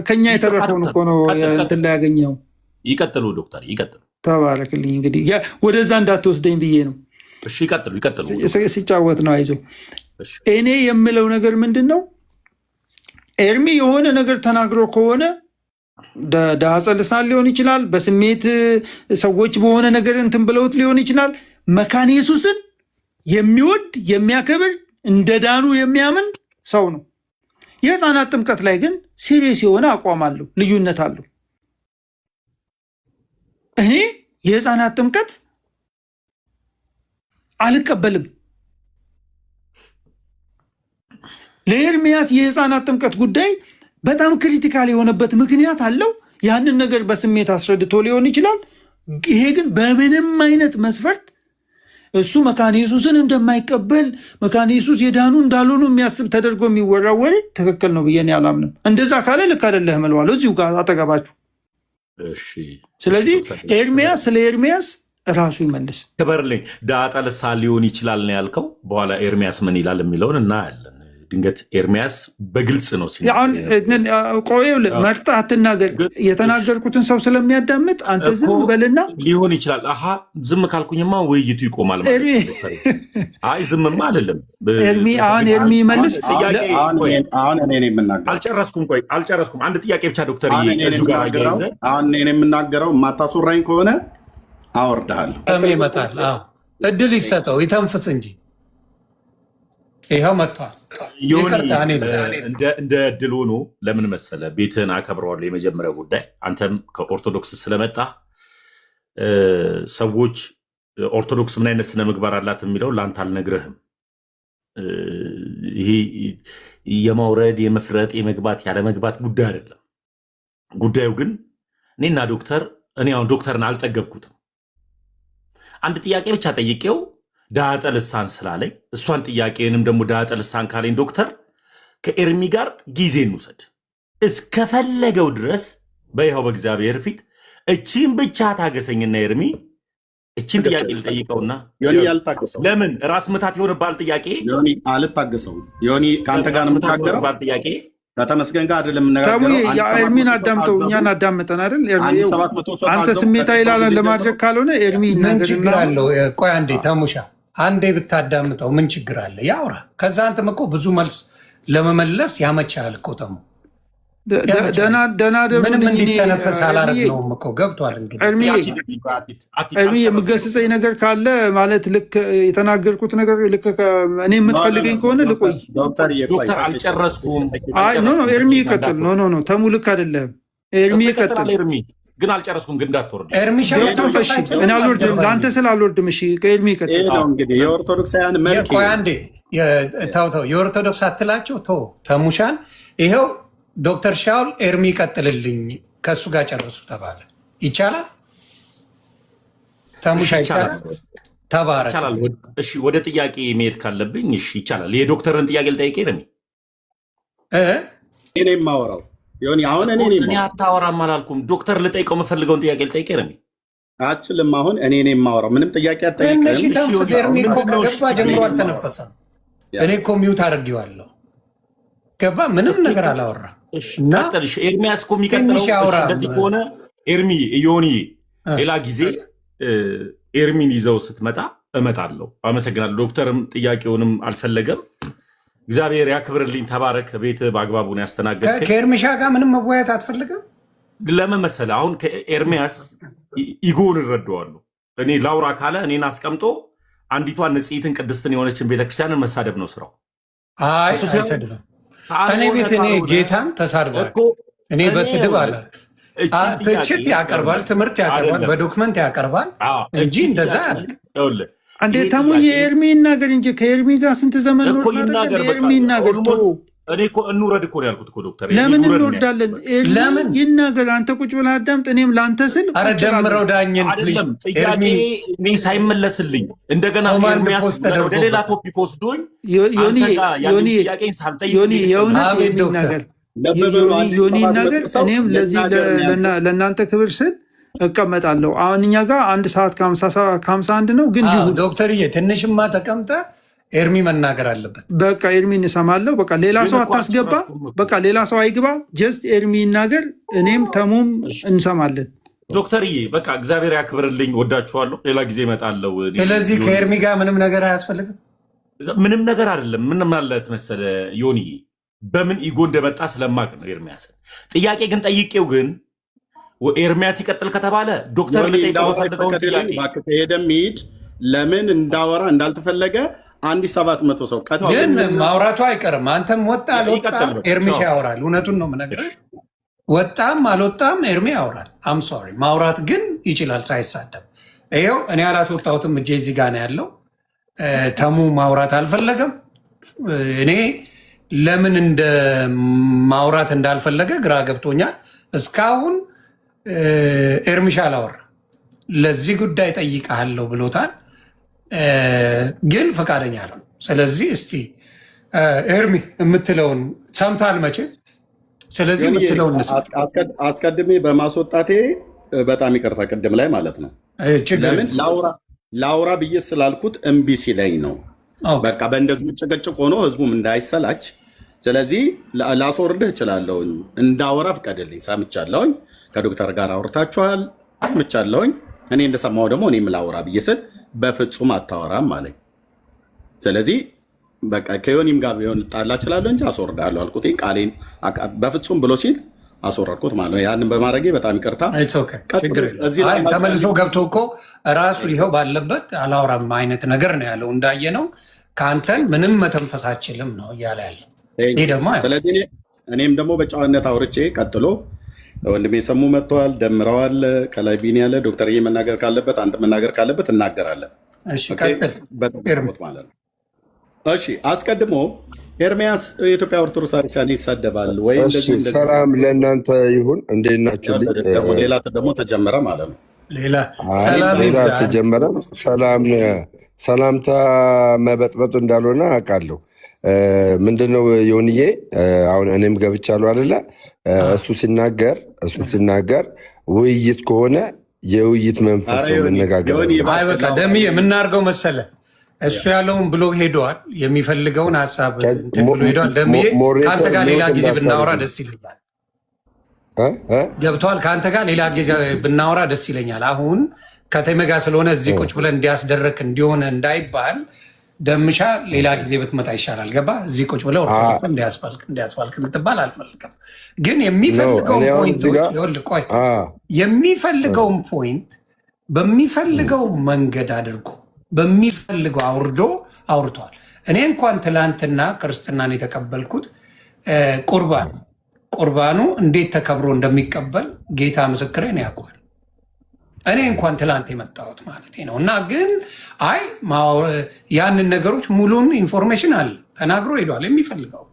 ከኛ የተረፈውን እኮ ነው እንትን ላይ ያገኘው። ይቀጥሉ ዶክተር ይቀጥሉ። ተባረክልኝ። እንግዲህ ወደዛ እንዳትወስደኝ ብዬ ነው። እሺ ይቀጥሉ ይቀጥሉ። ሲጫወት ነው አይዞህ። እኔ የምለው ነገር ምንድን ነው፣ ኤርሚ የሆነ ነገር ተናግሮ ከሆነ ዳጸ ልሳን ሊሆን ይችላል፣ በስሜት ሰዎች በሆነ ነገር እንትን ብለውት ሊሆን ይችላል። መካነ ኢየሱስን የሚወድ የሚያከብር እንደ ዳኑ የሚያምን ሰው ነው። የህፃናት ጥምቀት ላይ ግን ሲሪየስ የሆነ አቋም አለው፣ ልዩነት አለው። እኔ የህፃናት ጥምቀት አልቀበልም። ለኤርሚያስ የህፃናት ጥምቀት ጉዳይ በጣም ክሪቲካል የሆነበት ምክንያት አለው። ያንን ነገር በስሜት አስረድቶ ሊሆን ይችላል። ይሄ ግን በምንም አይነት መስፈርት እሱ መካነ ኢየሱስን እንደማይቀበል መካነ ኢየሱስ የዳኑ እንዳልሆኑ የሚያስብ ተደርጎ የሚወራው ወሬ ትክክል ነው ብዬ እኔ አላምንም። እንደዛ ካለ ልክ አይደለህም እለዋለሁ እዚሁ ጋር አጠገባችሁ። ስለዚህ ኤርሚያስ ስለ ኤርሚያስ ራሱ ይመልስ። ክበርልኝ። ዳጣ ልሳን ሊሆን ይችላል ነው ያልከው። በኋላ ኤርሚያስ ምን ይላል የሚለውን እናያለን። ድንገት ኤርሚያስ በግልጽ ነው ቆይ መርጠህ አትናገር። የተናገርኩትን ሰው ስለሚያዳምጥ አንተ ዝም በልና ሊሆን ይችላል። አሀ ዝም ካልኩኝማ ውይይቱ ይቆማል ማለት ነው። አይ ዝምማ አይደለም። አሁን ኤርሚ ይመልስ። አሁን እኔ የምናገረው አልጨረስኩም። አንድ ጥያቄ ብቻ ዶክተር አሁን እኔ የምናገረው የማታስወራኝ ከሆነ አወርድሃለሁ። ይመጣል። እድል ይሰጠው ይተንፍስ እንጂ ይኸው መጥቷል። እንደ እድል ሆኖ ለምን መሰለ ቤትህን አከብረዋለሁ። የመጀመሪያው ጉዳይ አንተም ከኦርቶዶክስ ስለመጣ ሰዎች ኦርቶዶክስ ምን አይነት ስነ ምግባር አላት የሚለው ለአንተ አልነግረህም። ይሄ የማውረድ የመፍረጥ የመግባት ያለመግባት ጉዳይ አይደለም። ጉዳዩ ግን እኔና እኔ አሁን ዶክተርን አልጠገብኩትም። አንድ ጥያቄ ብቻ ጠይቄው ዳጠ ልሳን ስላለኝ እሷን ጥያቄንም ደግሞ ዳጠ ልሳን ካለኝ ዶክተር ከኤርሚ ጋር ጊዜ እንውሰድ እስከፈለገው ድረስ በይኸው በእግዚአብሔር ፊት እቺን ብቻ ታገሰኝና ኤርሚ እቺን ጥያቄ ልጠይቀውና ለምን ራስ ምታት የሆነባል ጥያቄ አልታገሰውም። ዮኒ ከአንተ ጋር ነው የምታገረው ጥያቄ ከተመስገን ጋር አይደለም ኤርሚን አዳምጠው፣ እኛን አዳምጠን አይደል? አንተ ስሜታዊ ላለን ለማድረግ ካልሆነ ኤርሚ ምን ችግር አለው? ቆይ አንዴ ተሙሻ አንዴ ብታዳምጠው ምን ችግር አለ? ያውራ። ከዛ አንተም እኮ ብዙ መልስ ለመመለስ ያመቻል እኮ ተሙ። ምንም እንዲተነፈስ አላረግነውም እኮ ገብቷል። እንግዲህ ኤርሚ የምገስጸኝ ነገር ካለ ማለት ልክ የተናገርኩት ነገር ልክ እኔ የምትፈልገኝ ከሆነ ልቆይ። ዶክተር አልጨረስኩም። ኤርሚ ይቀጥል። ኖ ተሙ ልክ አይደለም። ኤርሚ ይቀጥል። ግን አልጨረስኩም። ግን እንዳትወርድ አልወርድም። ለአንተ ስል አልወርድም። እሺ ከኤርሚ ይቀጥል። የኦርቶዶክሳውያን ቆይ አንዴ ተው የኦርቶዶክስ አትላቸው ተሙሻን ይኸው ዶክተር ሻውል ኤርሚ ይቀጥልልኝ ከእሱ ጋር ጨርሱ ተባለ። ይቻላል? ተሙሻ ይቻላል? ተባረክ። እሺ ወደ ጥያቄ መሄድ ካለብኝ እሺ ይቻላል። የዶክተርን ጥያቄ ልጠይቅ ኤርሚ። እኔ የማወራው አሁን እኔ አታወራም አላልኩም። ዶክተር ልጠይቀው የምፈልገውን ጥያቄ ልጠይቅ ኤርሚ። አችልም። አሁን እኔ የማወራው ምንም ጥያቄ አትጠይቅም። ተንፍስ። ኤርሚ እኮ ከገባ ጀምሮ አልተነፈሰም። እኔ እኮ ሚውት አድርጌዋለሁ። ገባ ምንም ነገር አላወራ። ኤርሚያስ እኮ የሚቀጥለው እንደዚህ ከሆነ ኤርሚ ዮኒ ሌላ ጊዜ ኤርሚን ይዘው ስትመጣ እመጣለሁ። አመሰግናለሁ። ዶክተርም ጥያቄውንም አልፈለገም። እግዚአብሔር ያክብርልኝ። ተባረክ። ቤት በአግባቡን ያስተናገድከኝ። ከኤርሚሻ ጋር ምንም መወያየት አትፈልግም? ለምን መሰለህ? አሁን ከኤርሚያስ ኢጎን እረዳዋለሁ። እኔ ላውራ ካለ እኔን አስቀምጦ አንዲቷን ንጽሕትን ቅድስትን የሆነችን ቤተክርስቲያንን መሳደብ ነው ስራው። አይሰድብም። እኔ ቤት እኔ ጌታን ተሳድቧል። እኔ በስድብ አለ ትችት ያቀርባል፣ ትምህርት ያቀርባል፣ በዶክመንት ያቀርባል እንጂ እንደዛ ያለ አንዴ ተሙ የኤርሚ ይናገር እንጂ ከኤርሚ ጋር ስንት ዘመን ነው? ኤርሚ ይናገር። እኔ እኮ እንውረድ እኮ ነው ያልኩት እኮ ዶክተር። ለምን እንወርዳለን? ለምን ይናገር? አንተ ቁጭ ብለህ አዳምጥ። እኔም ለአንተ ስል ኧረ ደምረው ዳኝን ፕሊዝ። ጥያቄ እኔ ሳይመለስልኝ እንደገና ኤርሚያስ ወደ ሌላ ቶፒክ ወስዶኝ ዮኒ ይናገር። እኔም ለዚህ ለእናንተ ክብር ስል እቀመጣለሁ። አሁን እኛ ጋር 1 ሰዓት ከ51 ነው። ግን ዶክተርዬ ትንሽማ ተቀምጠ ኤርሚ መናገር አለበት። በቃ ኤርሚ እንሰማለሁ። በቃ ሌላ ሰው አታስገባ። በቃ ሌላ ሰው አይግባ። ጀስት ኤርሚ ይናገር፣ እኔም ተሙም እንሰማለን። ዶክተርዬ በቃ እግዚአብሔር ያክብርልኝ፣ ወዳችኋለሁ። ሌላ ጊዜ እመጣለሁ። ስለዚህ ከኤርሚ ጋር ምንም ነገር አያስፈልግም። ምንም ነገር አይደለም። ምን ማለት መሰለ ዮኒዬ፣ በምን ኢጎ እንደመጣ ስለማቅ ነው ኤርሚያስን። ጥያቄ ግን ጠይቄው ግን ኤርሚያስ ይቀጥል ከተባለ ዶክተር ሄደ ሚድ ለምን እንዳወራ እንዳልተፈለገ 1700 ሰው ግን ማውራቱ አይቀርም። አንተም ወጣ አልወጣም ኤርሚሻ ያወራል። እውነቱን ነው የምነግርህ። ወጣም አልወጣም ኤርሚ ያወራል። አም ሶሪ ማውራት ግን ይችላል ሳይሳደብ። ይኸው እኔ አላስወጣሁትም፣ እጄ እዚህ ጋር ነው ያለው። ተሙ ማውራት አልፈለገም። እኔ ለምን እንደ ማውራት እንዳልፈለገ ግራ ገብቶኛል። እስካሁን ኤርሚሻ አላወራ። ለዚህ ጉዳይ ጠይቀሃለሁ ብሎታል፣ ግን ፈቃደኛ ነው። ስለዚህ እስቲ ኤርሚ የምትለውን ሰምታል መቼ። ስለዚህ የምትለውን አስቀድሜ በማስወጣቴ በጣም ይቅርታ፣ ቅድም ላይ ማለት ነው። ለምን ላውራ ብዬ ስላልኩት እምቢ ሲለኝ ነው። በቃ በእንደዚሁ ጭቅጭቅ ሆኖ ህዝቡም እንዳይሰላች፣ ስለዚህ ላስወርድህ እችላለሁኝ። እንዳወራ ፍቀድልኝ። ሰምቻለሁኝ፣ ከዶክተር ጋር አውርታችኋል፣ ሰምቻለሁኝ። እኔ እንደሰማው ደግሞ እኔም ላውራ ብዬ ስል በፍጹም አታወራም አለኝ። ስለዚህ በቃ ከዮኒም ጋር ቢሆን ጣላ እችላለሁ እንጂ አስወርዳለሁ አልኩት። ቃሌን በፍጹም ብሎ ሲል አስወረድኩት ማለት ነው። ያንን በማድረጌ በጣም ይቅርታ። ተመልሶ ገብቶ እኮ ራሱ ይኸው ባለበት አላወራም አይነት ነገር ነው ያለው። እንዳየ ነው ከአንተን ምንም መተንፈስ አችልም ነው እያለ ያለ። ስለዚህ እኔም ደግሞ በጨዋነት አውርቼ ቀጥሎ ወንድሜ ሰሙ መጥተዋል፣ ደምረዋል። ከላይ ቢኒ ያለ ዶክተርዬ መናገር ካለበት አንተ መናገር ካለበት እናገራለን ማለት ነው። እሺ አስቀድሞ ኤርሚያስ የኢትዮጵያ ኦርቶዶክስ ቤተክርስቲያን ይሳደባል ወይ? ሰላም ለእናንተ ይሁን። እንዴት ናችሁ? ሌላ ደግሞ ተጀመረ ማለት ነው። ሌላ ተጀመረ። ሰላምታ መበጥበጥ እንዳልሆነ አውቃለሁ። ምንድነው ዮንዬ፣ አሁን እኔም ገብቻለሁ አይደለ? እሱ ሲናገር ውይይት ከሆነ የውይይት መንፈስ ነው መነጋገር። በቃ ደምዬ የምናርገው መሰለ እሱ ያለውን ብሎ ሄደዋል። የሚፈልገውን ሀሳብ ብሎ ሄደዋል። ደምዬ ከአንተ ጋር ሌላ ጊዜ ብናወራ ደስ ይለኛል። ገብተዋል። ከአንተ ጋር ሌላ ጊዜ ብናወራ ደስ ይለኛል። አሁን ከተሜ ጋር ስለሆነ እዚህ ቁጭ ብለን እንዲያስደረክ እንዲሆነ እንዳይባል ደምሻ ሌላ ጊዜ ብትመጣ ይሻላል። ገባ? እዚህ ቁጭ ብለው እንዲያስፋልክ እንድትባል አልፈልግም። ግን የሚፈልገውን ፖይንቶች የሚፈልገውን ፖይንት በሚፈልገው መንገድ አድርጎ በሚፈልገው አውርተዋል። እኔ እንኳን ትላንትና ክርስትናን የተቀበልኩት ቁርባኑ እንዴት ተከብሮ እንደሚቀበል ጌታ ምስክሬን ያውቃል። እኔ እንኳን ትላንት የመጣሁት ማለት ነው። እና ግን ያንን ነገሮች ሙሉን ኢንፎርሜሽን አለ ተናግሮ ሄዷል የሚፈልገው።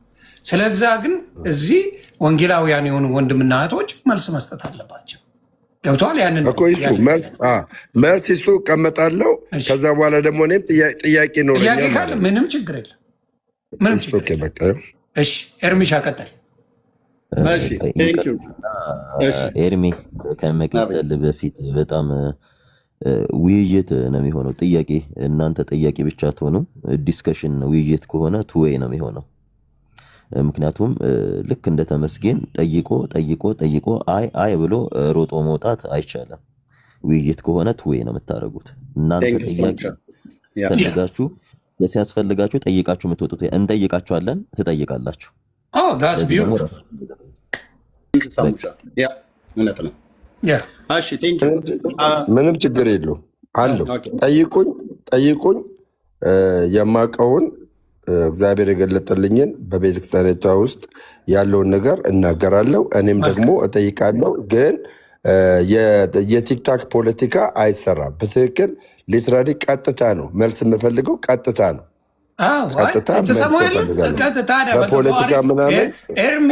ስለዛ ግን እዚህ ወንጌላውያን የሆኑ ወንድምና እህቶች መልስ መስጠት አለባቸው። ገብተዋል። ያንን መልስ ይስጡ፣ እቀመጣለሁ። ከዛ በኋላ ደግሞ እኔም ጥያቄ ጥያቄ ካለ ምንም ችግር የለም። ምንም ችግር የለም። እሺ ኤርሚሻ ቀጠል። ኤርሚ ከመቀጠል በፊት በጣም ውይይት ነው የሚሆነው። ጥያቄ እናንተ ጥያቄ ብቻ ትሆኑ ዲስከሽን ውይይት ከሆነ ቱዌይ ነው የሚሆነው። ምክንያቱም ልክ እንደ ተመስገን ጠይቆ አይ ብሎ ሮጦ መውጣት አይቻልም። ውይይት ከሆነ ቱዌይ ነው የምታደርጉት። እናንተ ጥያቄ ፈልጋችሁ ሲያስፈልጋችሁ ጠይቃችሁ የምትወጡት እንጠይቃችኋለን፣ ትጠይቃላችሁ። ምንም ችግር የለውም አለው። ጠይቁኝ የማውቀውን እግዚአብሔር የገለጠልኝን በቤተክርስቲያኒቷ ውስጥ ያለውን ነገር እናገራለሁ። እኔም ደግሞ እጠይቃለሁ። ግን የቲክታክ ፖለቲካ አይሰራም። በትክክል ሊትራሊ ቀጥታ ነው መልስ የምፈልገው፣ ቀጥታ ነው። በፖለቲካ ምናምን ኤርሚ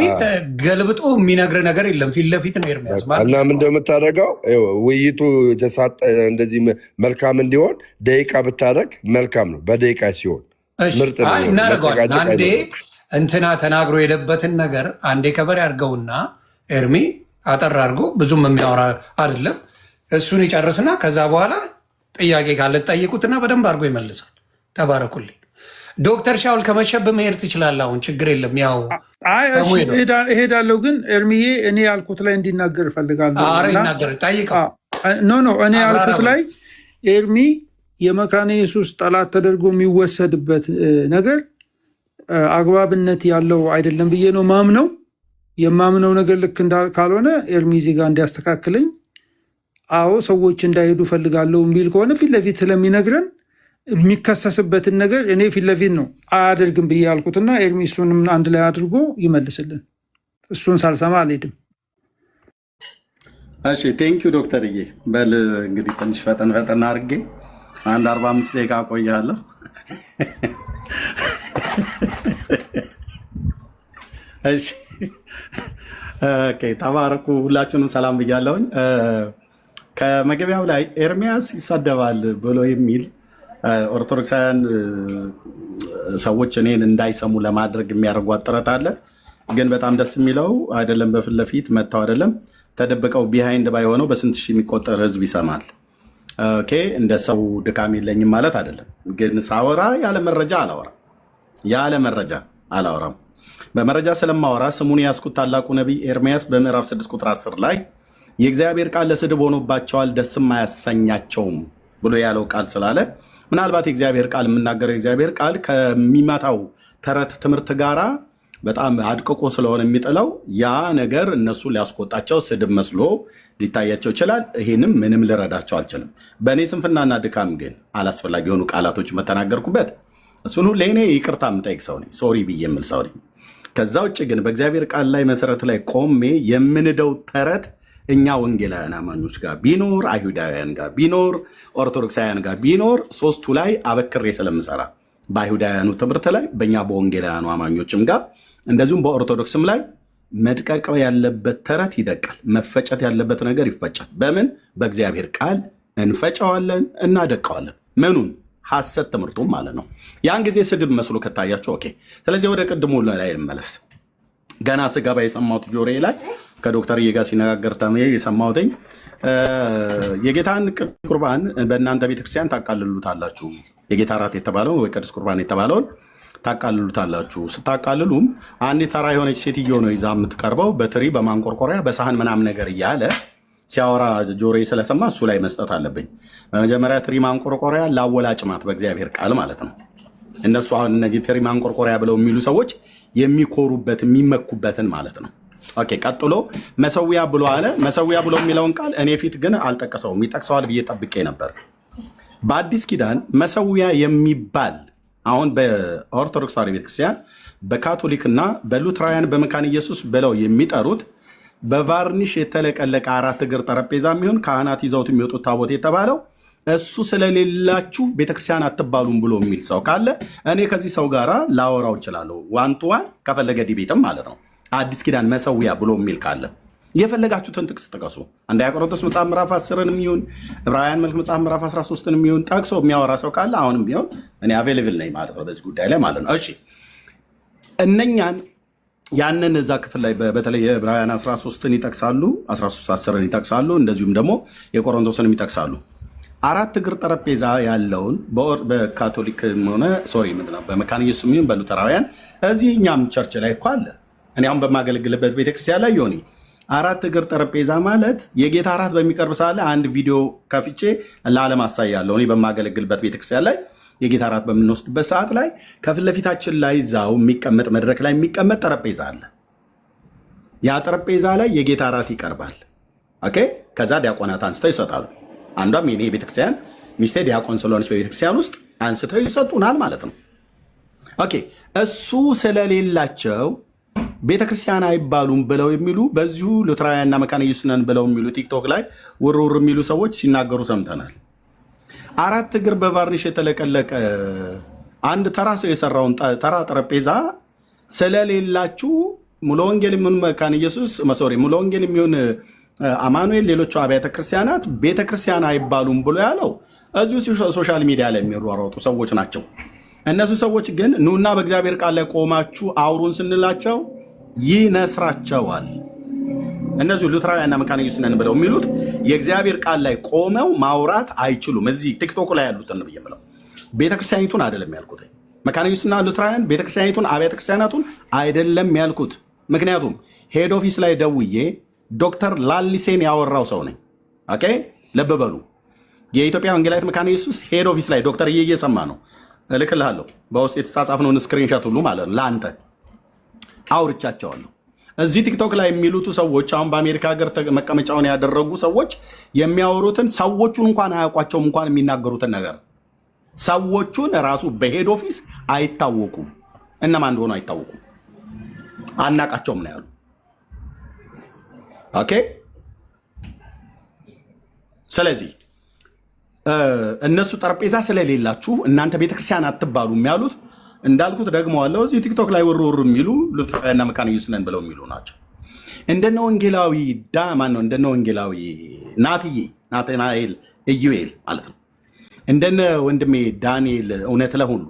ገልብጦ የሚነግር ነገር የለም። ፊት ለፊት ነው ኤርሚያስ እና ምን እንደምታደርገው ውይይቱ እንደዚህ መልካም እንዲሆን ደቂቃ ብታደርግ መልካም ነው። በደቂቃ ሲሆን ምርጥ ነው። እናደርገዋለን። አንዴ እንትና ተናግሮ የሄደበትን ነገር አንዴ ከበር ያድርገውና ኤርሚ አጠር አድርጎ ብዙም የሚያወራ አይደለም። እሱን ይጨርስና ከዛ በኋላ ጥያቄ ካለ ጠይቁትና በደንብ አድርጎ ይመልሳል። ተባረኩልኝ። ዶክተር ሻውል ከመሸብ መሄድ ትችላለህ። አሁን ችግር የለም። ያው እሄዳለሁ፣ ግን ኤርሚዬ እኔ ያልኩት ላይ እንዲናገር እፈልጋለሁ። ይናገር፣ ጠይቀው። ኖ እኔ ያልኩት ላይ ኤርሚ የመካነ ኢየሱስ ጠላት ተደርጎ የሚወሰድበት ነገር አግባብነት ያለው አይደለም ብዬ ነው ማምነው። የማምነው ነገር ልክ ካልሆነ ኤርሚ እዚህ ጋር እንዲያስተካክለኝ። አዎ ሰዎች እንዳይሄዱ ፈልጋለሁ የሚል ከሆነ ፊት ለፊት ስለሚነግረን የሚከሰስበትን ነገር እኔ ፊት ለፊት ነው አያደርግም ብዬ ያልኩትና ኤርሚ እሱንም አንድ ላይ አድርጎ ይመልስልን። እሱን ሳልሰማ አልሄድም። እሺ ቴንኪዩ ዶክተርዬ። በል እንግዲህ ትንሽ ፈጠን አድርጌ አንድ 45 ደቂቃ ቆያለሁ። እሺ ኦኬ፣ ተባረኩ። ሁላችሁንም ሰላም ብያለሁኝ። ከመግቢያው ላይ ኤርሚያስ ይሳደባል ብሎ የሚል ኦርቶዶክሳውያን ሰዎች እኔን እንዳይሰሙ ለማድረግ የሚያደርጓት ጥረት አለ። ግን በጣም ደስ የሚለው አይደለም በፊት ለፊት መጥተው አይደለም ተደብቀው ቢሃይንድ ባይሆነው በስንት ሺህ የሚቆጠር ህዝብ ይሰማል። ኦኬ፣ እንደ ሰው ድካም የለኝም ማለት አይደለም። ግን ሳወራ ያለ መረጃ አላወራም። በመረጃ ስለማወራ ስሙን ያስኩት ታላቁ ነቢይ ኤርሚያስ በምዕራፍ 6 ቁጥር 10 ላይ የእግዚአብሔር ቃል ለስድብ ሆኖባቸዋል ደስም አያሰኛቸውም ብሎ ያለው ቃል ስላለ ምናልባት የእግዚአብሔር ቃል የምናገረው የእግዚአብሔር ቃል ከሚመጣው ተረት ትምህርት ጋራ በጣም አድቅቆ ስለሆነ የሚጥለው ያ ነገር እነሱ ሊያስቆጣቸው ስድብ መስሎ ሊታያቸው ይችላል። ይህንም ምንም ልረዳቸው አልችልም። በእኔ ስንፍናና ድካም ግን አላስፈላጊ የሆኑ ቃላቶች መተናገርኩበት እሱን ሁሌ እኔ ይቅርታ የምጠይቅ ሰው ነኝ፣ ሶሪ ብዬ የምል ሰው ነኝ። ከዛ ውጭ ግን በእግዚአብሔር ቃል ላይ መሰረት ላይ ቆሜ የምንደው ተረት እኛ ወንጌላውያን አማኞች ጋር ቢኖር፣ አይሁዳውያን ጋር ቢኖር፣ ኦርቶዶክሳውያን ጋር ቢኖር ሶስቱ ላይ አበክሬ ስለምሰራ በአይሁዳውያኑ ትምህርት ላይ በእኛ በወንጌላውያኑ አማኞችም ጋር እንደዚሁም በኦርቶዶክስም ላይ መድቀቅ ያለበት ተረት ይደቃል፣ መፈጨት ያለበት ነገር ይፈጫል። በምን? በእግዚአብሔር ቃል እንፈጨዋለን፣ እናደቀዋለን። ምኑን? ሐሰት ትምህርቱም ማለት ነው። ያን ጊዜ ስድብ መስሎ ከታያቸው ኦኬ። ስለዚህ ወደ ቅድሙ ላይ ልመለስ። ገና ስገባ የሰማሁት ጆሮዬ ላይ ከዶክተር ጋር ሲነጋገር የሰማሁትኝ የጌታን ቁርባን በእናንተ ቤተክርስቲያን ታቃልሉታላችሁ። የጌታ እራት የተባለውን ወይ ቅዱስ ቁርባን የተባለውን ታቃልሉታላችሁ። ስታቃልሉም አንድ ተራ የሆነች ሴትዮ ነው ይዛ የምትቀርበው በትሪ በማንቆርቆሪያ በሳህን ምናምን ነገር እያለ ሲያወራ ጆሮዬ ስለሰማ እሱ ላይ መስጠት አለብኝ። በመጀመሪያ ትሪ ማንቆርቆሪያ ላወላጭማት በእግዚአብሔር ቃል ማለት ነው። እነሱ አሁን እነዚህ ትሪ ማንቆርቆሪያ ብለው የሚሉ ሰዎች የሚኮሩበት የሚመኩበትን ማለት ነው። ኦኬ፣ ቀጥሎ መሰዊያ ብሎ አለ። መሰዊያ ብሎ የሚለውን ቃል እኔ ፊት ግን አልጠቀሰውም። ይጠቅሰዋል ብዬ ጠብቄ ነበር። በአዲስ ኪዳን መሰዊያ የሚባል አሁን በኦርቶዶክስ ተዋሕዶ ቤተክርስቲያን በካቶሊክና በሉትራውያን በመካነ ኢየሱስ ብለው የሚጠሩት በቫርኒሽ የተለቀለቀ 4 እግር ጠረጴዛ የሚሆን ካህናት ይዘውት የሚወጡት ታቦት የተባለው እሱ ስለሌላችሁ ቤተክርስቲያን አትባሉም ብሎ የሚል ሰው ካለ እኔ ከዚህ ሰው ጋር ላወራው እችላለሁ። ዋንቱዋን ከፈለገ ዲቤትም ማለት ነው። አዲስ ኪዳን መሰዊያ ብሎ የሚል ካለ የፈለጋችሁትን ጥቅስ ጥቀሱ። አንደኛ ቆሮንቶስ መጽሐፍ ምዕራፍ 10 የሚሆን ዕብራውያን መልክ መጽሐፍ ምዕራፍ 13 የሚሆን ጠቅሶ የሚያወራ ሰው ካለ አሁንም ቢሆን እኔ አቬሌብል ነኝ ማለት ነው በዚህ ጉዳይ ላይ ማለት ነው። እሺ እነኛን ያንን እዛ ክፍል ላይ በተለይ የዕብራውያን 13ን ይጠቅሳሉ፣ 13:10ን ይጠቅሳሉ፣ እንደዚሁም ደግሞ የቆሮንቶስንም ይጠቅሳሉ። 4 እግር ጠረጴዛ ያለውን በካቶሊክ ሆነ ምንድነው በመካነ ኢየሱስ የሚሆን በሉተራውያን እዚህ እኛም ቸርች ላይ እኮ አለ። እኔ አሁን በማገለግልበት ቤተክርስቲያን ላይ ዮኒ 4 እግር ጠረጴዛ ማለት የጌታ እራት በሚቀርብ ሰዓት ላይ አንድ ቪዲዮ ከፍቼ ለዓለም አሳያለሁ። እኔ በማገለግልበት ቤተክርስቲያን ላይ የጌታ እራት በምንወስድበት ሰዓት ላይ ከፊት ለፊታችን ላይ ዛው የሚቀመጥ መድረክ ላይ የሚቀመጥ ጠረጴዛ አለ። ያ ጠረጴዛ ላይ የጌታ እራት ይቀርባል። ኦኬ፣ ከዛ ዲያቆናት አንስተው ይሰጣሉ። አንዷም የኔ ቤተክርስቲያን ሚስቴ ዲያቆን ስለሆነች በቤተክርስቲያን ውስጥ አንስተው ይሰጡናል ማለት ነው። ኦኬ፣ እሱ ስለሌላቸው ቤተክርስቲያን አይባሉም ብለው የሚሉ በዚሁ ሉትራውያንና መካነ ኢየሱስ ነን ብለው የሚሉ ቲክቶክ ላይ ውርውር የሚሉ ሰዎች ሲናገሩ ሰምተናል። 4 እግር በቫርኒሽ የተለቀለቀ አንድ ተራ ሰው የሰራውን ተራ ጠረጴዛ ስለሌላችሁ ሙሉ ወንጌል የሚሆን መካነ ኢየሱስ ሙሉ ወንጌል የሚሆን አማኑኤል፣ ሌሎቹ አብያተ ክርስቲያናት ቤተክርስቲያን አይባሉም ብሎ ያለው እዚሁ ሶሻል ሚዲያ ላይ የሚሯሯጡ ሰዎች ናቸው። እነሱ ሰዎች ግን ኑና በእግዚአብሔር ቃል ላይ ቆማችሁ አውሩን ስንላቸው ይነስራቸዋል። እነዚሁ ሉትራውያንና መካነ ኢየሱስ ነን ብለው የሚሉት የእግዚአብሔር ቃል ላይ ቆመው ማውራት አይችሉም። እዚህ ቲክቶክ ላይ ያሉትን ብዬ ብለው ቤተክርስቲያኒቱን አይደለም ያልኩት። መካነ ኢየሱስና ሉትራውያን ቤተክርስቲያኒቱን አብያተ ክርስቲያናቱን አይደለም ያልኩት። ምክንያቱም ሄድ ኦፊስ ላይ ደውዬ ዶክተር ላሊሴን ያወራው ሰው ነኝ። ኦኬ ልብ በሉ። የኢትዮጵያ ወንጌላዊት መካነ ኢየሱስ ሄድ ኦፊስ ላይ ዶክተር እየሰማ ነው። እልክልሃለሁ በውስጥ የተጻጻፍነውን ስክሪንሻት ሁሉ ማለት ነው። ለአንተ አውርቻቸዋለሁ። እዚህ ቲክቶክ ላይ የሚሉት ሰዎች አሁን በአሜሪካ ሀገር መቀመጫውን ያደረጉ ሰዎች የሚያወሩትን ሰዎቹን እንኳን አያውቋቸውም። እንኳን የሚናገሩትን ነገር ሰዎቹን ራሱ በሄድ ኦፊስ አይታወቁም። እነማን እንደሆኑ አይታወቁም። አናቃቸውም ነው ያሉ። ኦኬ ስለዚህ እነሱ ጠረጴዛ ስለሌላችሁ እናንተ ቤተክርስቲያን አትባሉም ያሉት እንዳልኩት ደግሞ አለው እዚህ ቲክቶክ ላይ ውር የሚሉ ሉትራውያንና መካነ ኢየሱስ ነን ብለው የሚሉ ናቸው። እንደነ ወንጌላዊ ማን ነው? እንደነ ወንጌላዊ ናትናኤል ኢዩኤል ማለት ነው። እንደነ ወንድሜ ዳንኤል እውነት ለሁሉ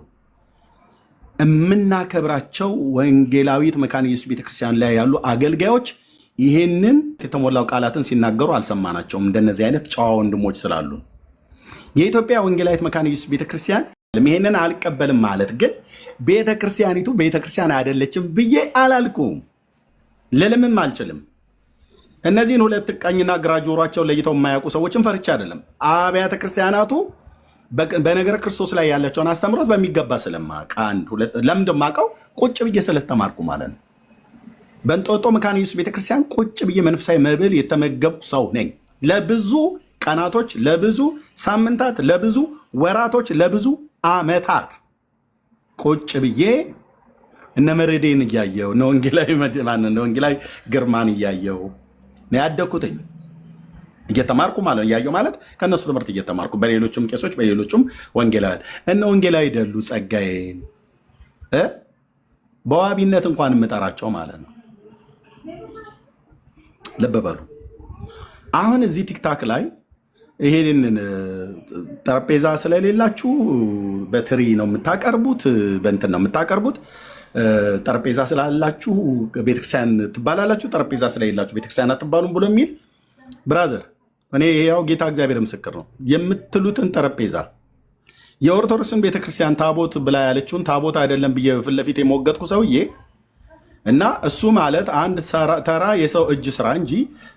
የምናከብራቸው ወንጌላዊት መካነ ኢየሱስ ቤተክርስቲያን ላይ ያሉ አገልጋዮች ይሄንን የተሞላው ቃላትን ሲናገሩ አልሰማናቸውም። እንደነዚህ አይነት ጨዋ ወንድሞች ስላሉ የኢትዮጵያ ወንጌላዊት መካነ ኢየሱስ ቤተክርስቲያን ይሄንን አልቀበልም ማለት ግን ቤተክርስቲያኒቱ ቤተክርስቲያን አይደለችም ብዬ አላልኩም፣ ልልምም አልችልም። እነዚህን ሁለት ቀኝና ግራ ጆሯቸው ለይተው የማያውቁ ሰዎችን ፈርቻ አይደለም። አብያተ ክርስቲያናቱ በነገረ ክርስቶስ ላይ ያላቸውን አስተምሮት በሚገባ ስለማውቅ ለምንድን የማውቀው ቁጭ ብዬ ስለተማርኩ ማለት ነው። በእንጦጦ መካነ ኢየሱስ ቤተክርስቲያን ቁጭ ብዬ መንፈሳዊ መብል የተመገብኩ ሰው ነኝ። ለብዙ ቀናቶች፣ ለብዙ ሳምንታት፣ ለብዙ ወራቶች፣ ለብዙ አመታት ቁጭ ብዬ እነ መሬዴን እያየው እነ ወንጌላዊ ወንጌላዊ ግርማን እያየው ነው ያደኩትኝ። እየተማርኩ ማለት እያየው ማለት ከእነሱ ትምህርት እየተማርኩ በሌሎችም ቄሶች በሌሎችም ወንጌላውያን እነ ወንጌላዊ ደሉ ጸጋዬን በዋቢነት እንኳን የምጠራቸው ማለት ነው። ልብ በሉ። አሁን እዚህ ቲክታክ ላይ ይሄንን ጠረጴዛ ስለሌላችሁ በትሪ ነው የምታቀርቡት፣ በእንትን ነው የምታቀርቡት። ጠረጴዛ ስላላችሁ ቤተክርስቲያን ትባላላችሁ፣ ጠረጴዛ ስለሌላችሁ ቤተክርስቲያን አትባሉም ብሎ የሚል ብራዘር፣ እኔ ያው ጌታ እግዚአብሔር ምስክር ነው የምትሉትን ጠረጴዛ የኦርቶዶክስን ቤተክርስቲያን ታቦት ብላ ያለችውን ታቦት አይደለም ብዬ ፊት ለፊት የሞገትኩ ሰውዬ እና እሱ ማለት አንድ ተራ የሰው እጅ ስራ እንጂ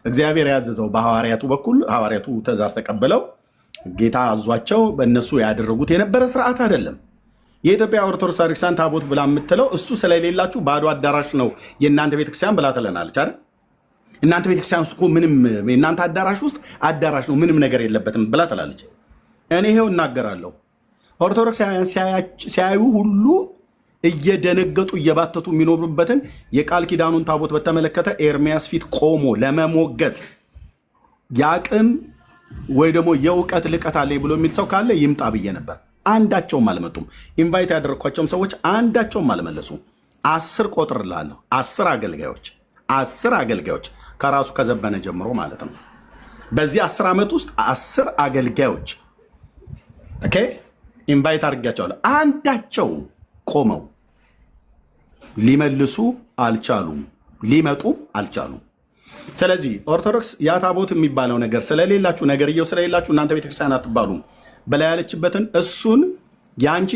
እግዚአብሔር ያዘዘው በሐዋርያቱ በኩል ሐዋርያቱ ትእዛዝ ተቀብለው ጌታ አዟቸው በእነሱ ያደረጉት የነበረ ስርዓት አይደለም። የኢትዮጵያ ኦርቶዶክስ ቤተክርስቲያን ታቦት ብላ የምትለው እሱ ስለሌላችሁ ባዶ አዳራሽ ነው የእናንተ ቤተክርስቲያን ብላ ትለናለች አይደል? እናንተ ቤተክርስቲያን እኮ ምንም የእናንተ አዳራሽ ውስጥ አዳራሽ ነው ምንም ነገር የለበትም ብላ ትላለች። እኔ ይሄው እናገራለሁ። ኦርቶዶክሳውያን ሲያዩ ሁሉ እየደነገጡ እየባተቱ የሚኖሩበትን የቃል ኪዳኑን ታቦት በተመለከተ ኤርሚያስ ፊት ቆሞ ለመሞገት የአቅም ወይ ደግሞ የእውቀት ልቀት አለ ብሎ የሚል ሰው ካለ ይምጣ ብዬ ነበር። አንዳቸውም አልመጡም። ኢንቫይት ያደረግኳቸውም ሰዎች አንዳቸውም አልመለሱም። 10 ቆጥርላለሁ። 10 አገልጋዮች ከራሱ ከዘበነ ጀምሮ ማለት ነው። በዚህ 10 ዓመት ውስጥ 10 አገልጋዮች ኦኬ ኢንቫይት አድርጋቸዋለሁ። አንዳቸው ቆመው ሊመልሱ አልቻሉም፣ ሊመጡ አልቻሉም። ስለዚህ ኦርቶዶክስ ያ ታቦት የሚባለው ነገር ስለሌላችሁ ነገርየው ስለሌላችሁ እናንተ ቤተክርስቲያን አትባሉም በላይ ያለችበትን እሱን የአንቺ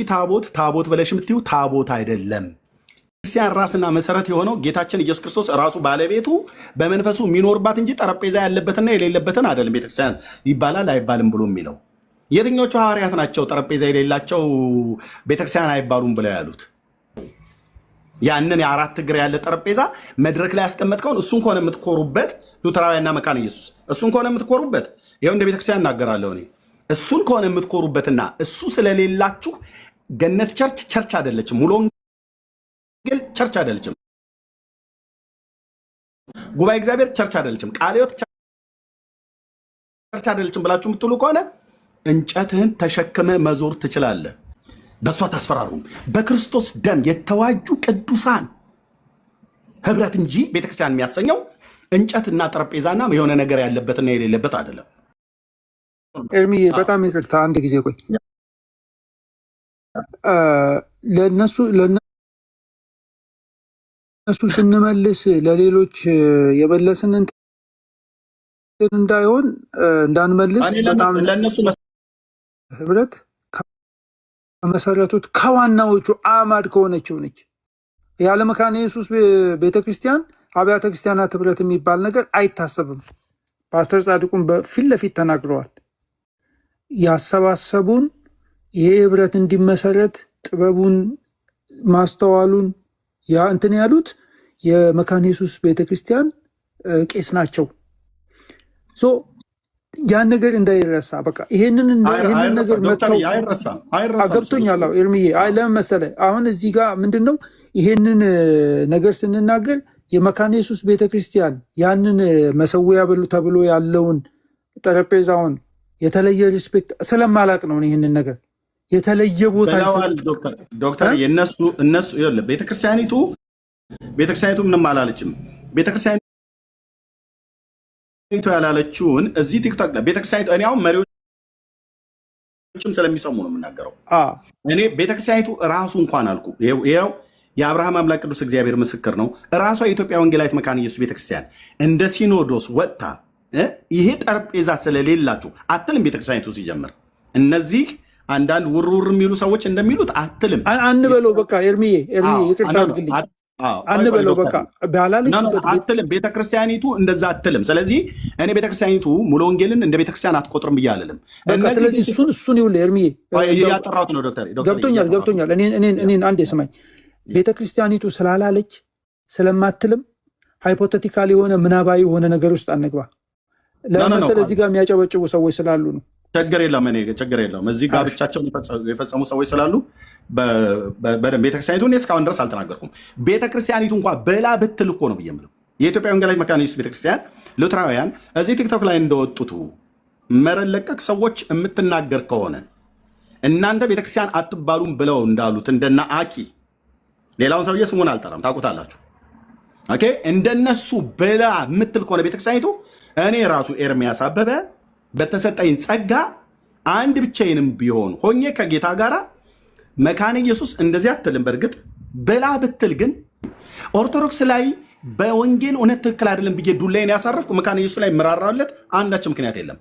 ታቦት ብለሽ የምትይው ታቦት አይደለም። ክርስቲያን ራስና መሰረት የሆነው ጌታችን ኢየሱስ ክርስቶስ ራሱ ባለቤቱ በመንፈሱ የሚኖርባት እንጂ ጠረጴዛ ያለበትና የሌለበትን አይደለም ቤተክርስቲያን ይባላል አይባልም ብሎ የሚለው። የትኞቹ ሐዋርያት ናቸው ጠረጴዛ የሌላቸው ቤተክርስቲያን አይባሉም ብለው ያሉት? ያንን የ4 እግር ያለ ጠረጴዛ መድረክ ላይ ያስቀመጥከውን እሱን ከሆነ የምትኮሩበት ሉተራውያንና መካነ ኢየሱስ እሱን ከሆነ የምትኮሩበት ይኸው እንደ ቤተክርስቲያን እናገራለሁ እኔ እሱን ከሆነ የምትኮሩበትና እሱ ስለሌላችሁ ገነት ቸርች አይደለችም፣ ሙሉ ወንጌል ቸርች አይደለችም፣ ጉባኤ እግዚአብሔር ቸርች አይደለችም፣ ቃለ ሕይወት ቸርች አይደለችም ብላችሁ የምትሉ ከሆነ እንጨትህን ተሸክመ መዞር ትችላለህ። በእሷ ታስፈራሩም። በክርስቶስ ደም የተዋጁ ቅዱሳን ህብረት እንጂ ቤተክርስቲያን የሚያሰኘው እንጨትና ጠረጴዛና የሆነ ነገር ያለበትና የሌለበት አይደለም። ኤርሚ በጣም ይቅርታ፣ አንድ ጊዜ ቆይ። ለእነሱ እሱ ስንመልስ ለሌሎች የመለስን እንትን እንዳይሆን እንዳንመልስ በጣም ለእነሱ ህብረት ከመሰረቱት ከዋናዎቹ አማድ ከሆነችው ነች። ያለ መካነ ኢየሱስ ቤተክርስቲያን አብያተ ክርስቲያናት ህብረት የሚባል ነገር አይታሰብም። ፓስተር ጻድቁን በፊት ለፊት ተናግረዋል። ያሰባሰቡን ይሄ ህብረት እንዲመሰረት ጥበቡን ማስተዋሉን ያ እንትን ያሉት የመካነ ኢየሱስ ቤተክርስቲያን ቄስ ናቸው። ያን ነገር እንዳይረሳ በቃ ይሄንን ነገር መጥተው ገብቶኛል። ኤርሚዬ ለምን መሰለህ አሁን እዚህ ጋር ምንድነው ይሄንን ነገር ስንናገር የመካነ ኢየሱስ ቤተክርስቲያን ያንን መሰዊያ ተብሎ ያለውን ጠረጴዛውን የተለየ ሪስፔክት ስለማላቅ ነው ይሄንን ነገር የተለየ ቦታ ዶክተር እነሱ ቤተክርስቲያኒቱ ምንም አላለችም። ቤተክርስቲያኒቱ ያላለችውን እዚህ ቲክቶክ ላይ ቤተክርስቲያኒቱ እኔ አሁን መሪዎችም ስለሚሰሙ ነው የምናገረው። እኔ ቤተክርስቲያኒቱ ራሱ እንኳን አልኩ ይኸው የአብርሃም አምላክ ቅዱስ እግዚአብሔር ምስክር ነው። ራሷ የኢትዮጵያ ወንጌላዊት መካነ ኢየሱስ ቤተክርስቲያን እንደ ሲኖዶስ ወጥታ ይሄ ጠረጴዛ ስለሌላችሁ አትልም። ቤተክርስቲያኒቱ ሲጀምር እነዚህ አንዳንድ ውርውር የሚሉ ሰዎች እንደሚሉት አትልም አንበለው። በቃ ኤርሚዬ ይቅርታ አድርግልኝ አንበለው። በቃ አትልም ቤተክርስቲያኒቱ እንደዛ አትልም። ስለዚህ እኔ ቤተክርስቲያኒቱ ሙሉ ወንጌልን እንደ ቤተክርስቲያን አትቆጥርም ብዬ አልልም። ስለዚህ እሱን ይኸውልህ ኤርሚዬ ያጠራሁት ነው ዶክተር። ገብቶኛል። እኔን አንዴ ስማኝ። ቤተክርስቲያኒቱ ስላላለች ስለማትልም ሃይፖቴቲካል የሆነ ምናባዊ የሆነ ነገር ውስጥ አንግባ። ለምሳሌ እዚህ ጋር የሚያጨበጭቡ ሰዎች ስላሉ ነው። ችግር የለውም። እዚህ ጋር ብቻቸውን የፈጸሙ ሰዎች ስላሉ በደንብ ቤተክርስቲያኒቱ እኔ እስካሁን ድረስ አልተናገርኩም። ቤተክርስቲያኒቱ እንኳ በላ ብትል እኮ ነው ብዬ የምለው የኢትዮጵያ ወንጌላዊት መካነ ኢየሱስ ቤተክርስቲያን ሉትራውያን እዚህ ቲክቶክ ላይ እንደወጡቱ መረን ለቀቅ ሰዎች የምትናገር ከሆነ እናንተ ቤተክርስቲያን አትባሉም ብለው እንዳሉት እንደና አኪ ሌላውን ሰውዬ ስሙን አልጠራም ታውቁታላችሁ። ኦኬ እንደነሱ በላ የምትል ከሆነ ቤተክርስቲያኒቱ እኔ ራሱ ኤርሚያስ አበበ በተሰጠኝ ጸጋ አንድ ብቻዬንም ቢሆን ሆኜ ከጌታ ጋር መካነ ኢየሱስ እንደዚህ አትልም። በእርግጥ በላ ብትል ግን ኦርቶዶክስ ላይ በወንጌል እውነት ትክክል አይደለም ብዬ ዱላይን ያሳረፍኩ መካነ ኢየሱስ ላይ ምራራለት አንዳች ምክንያት የለም።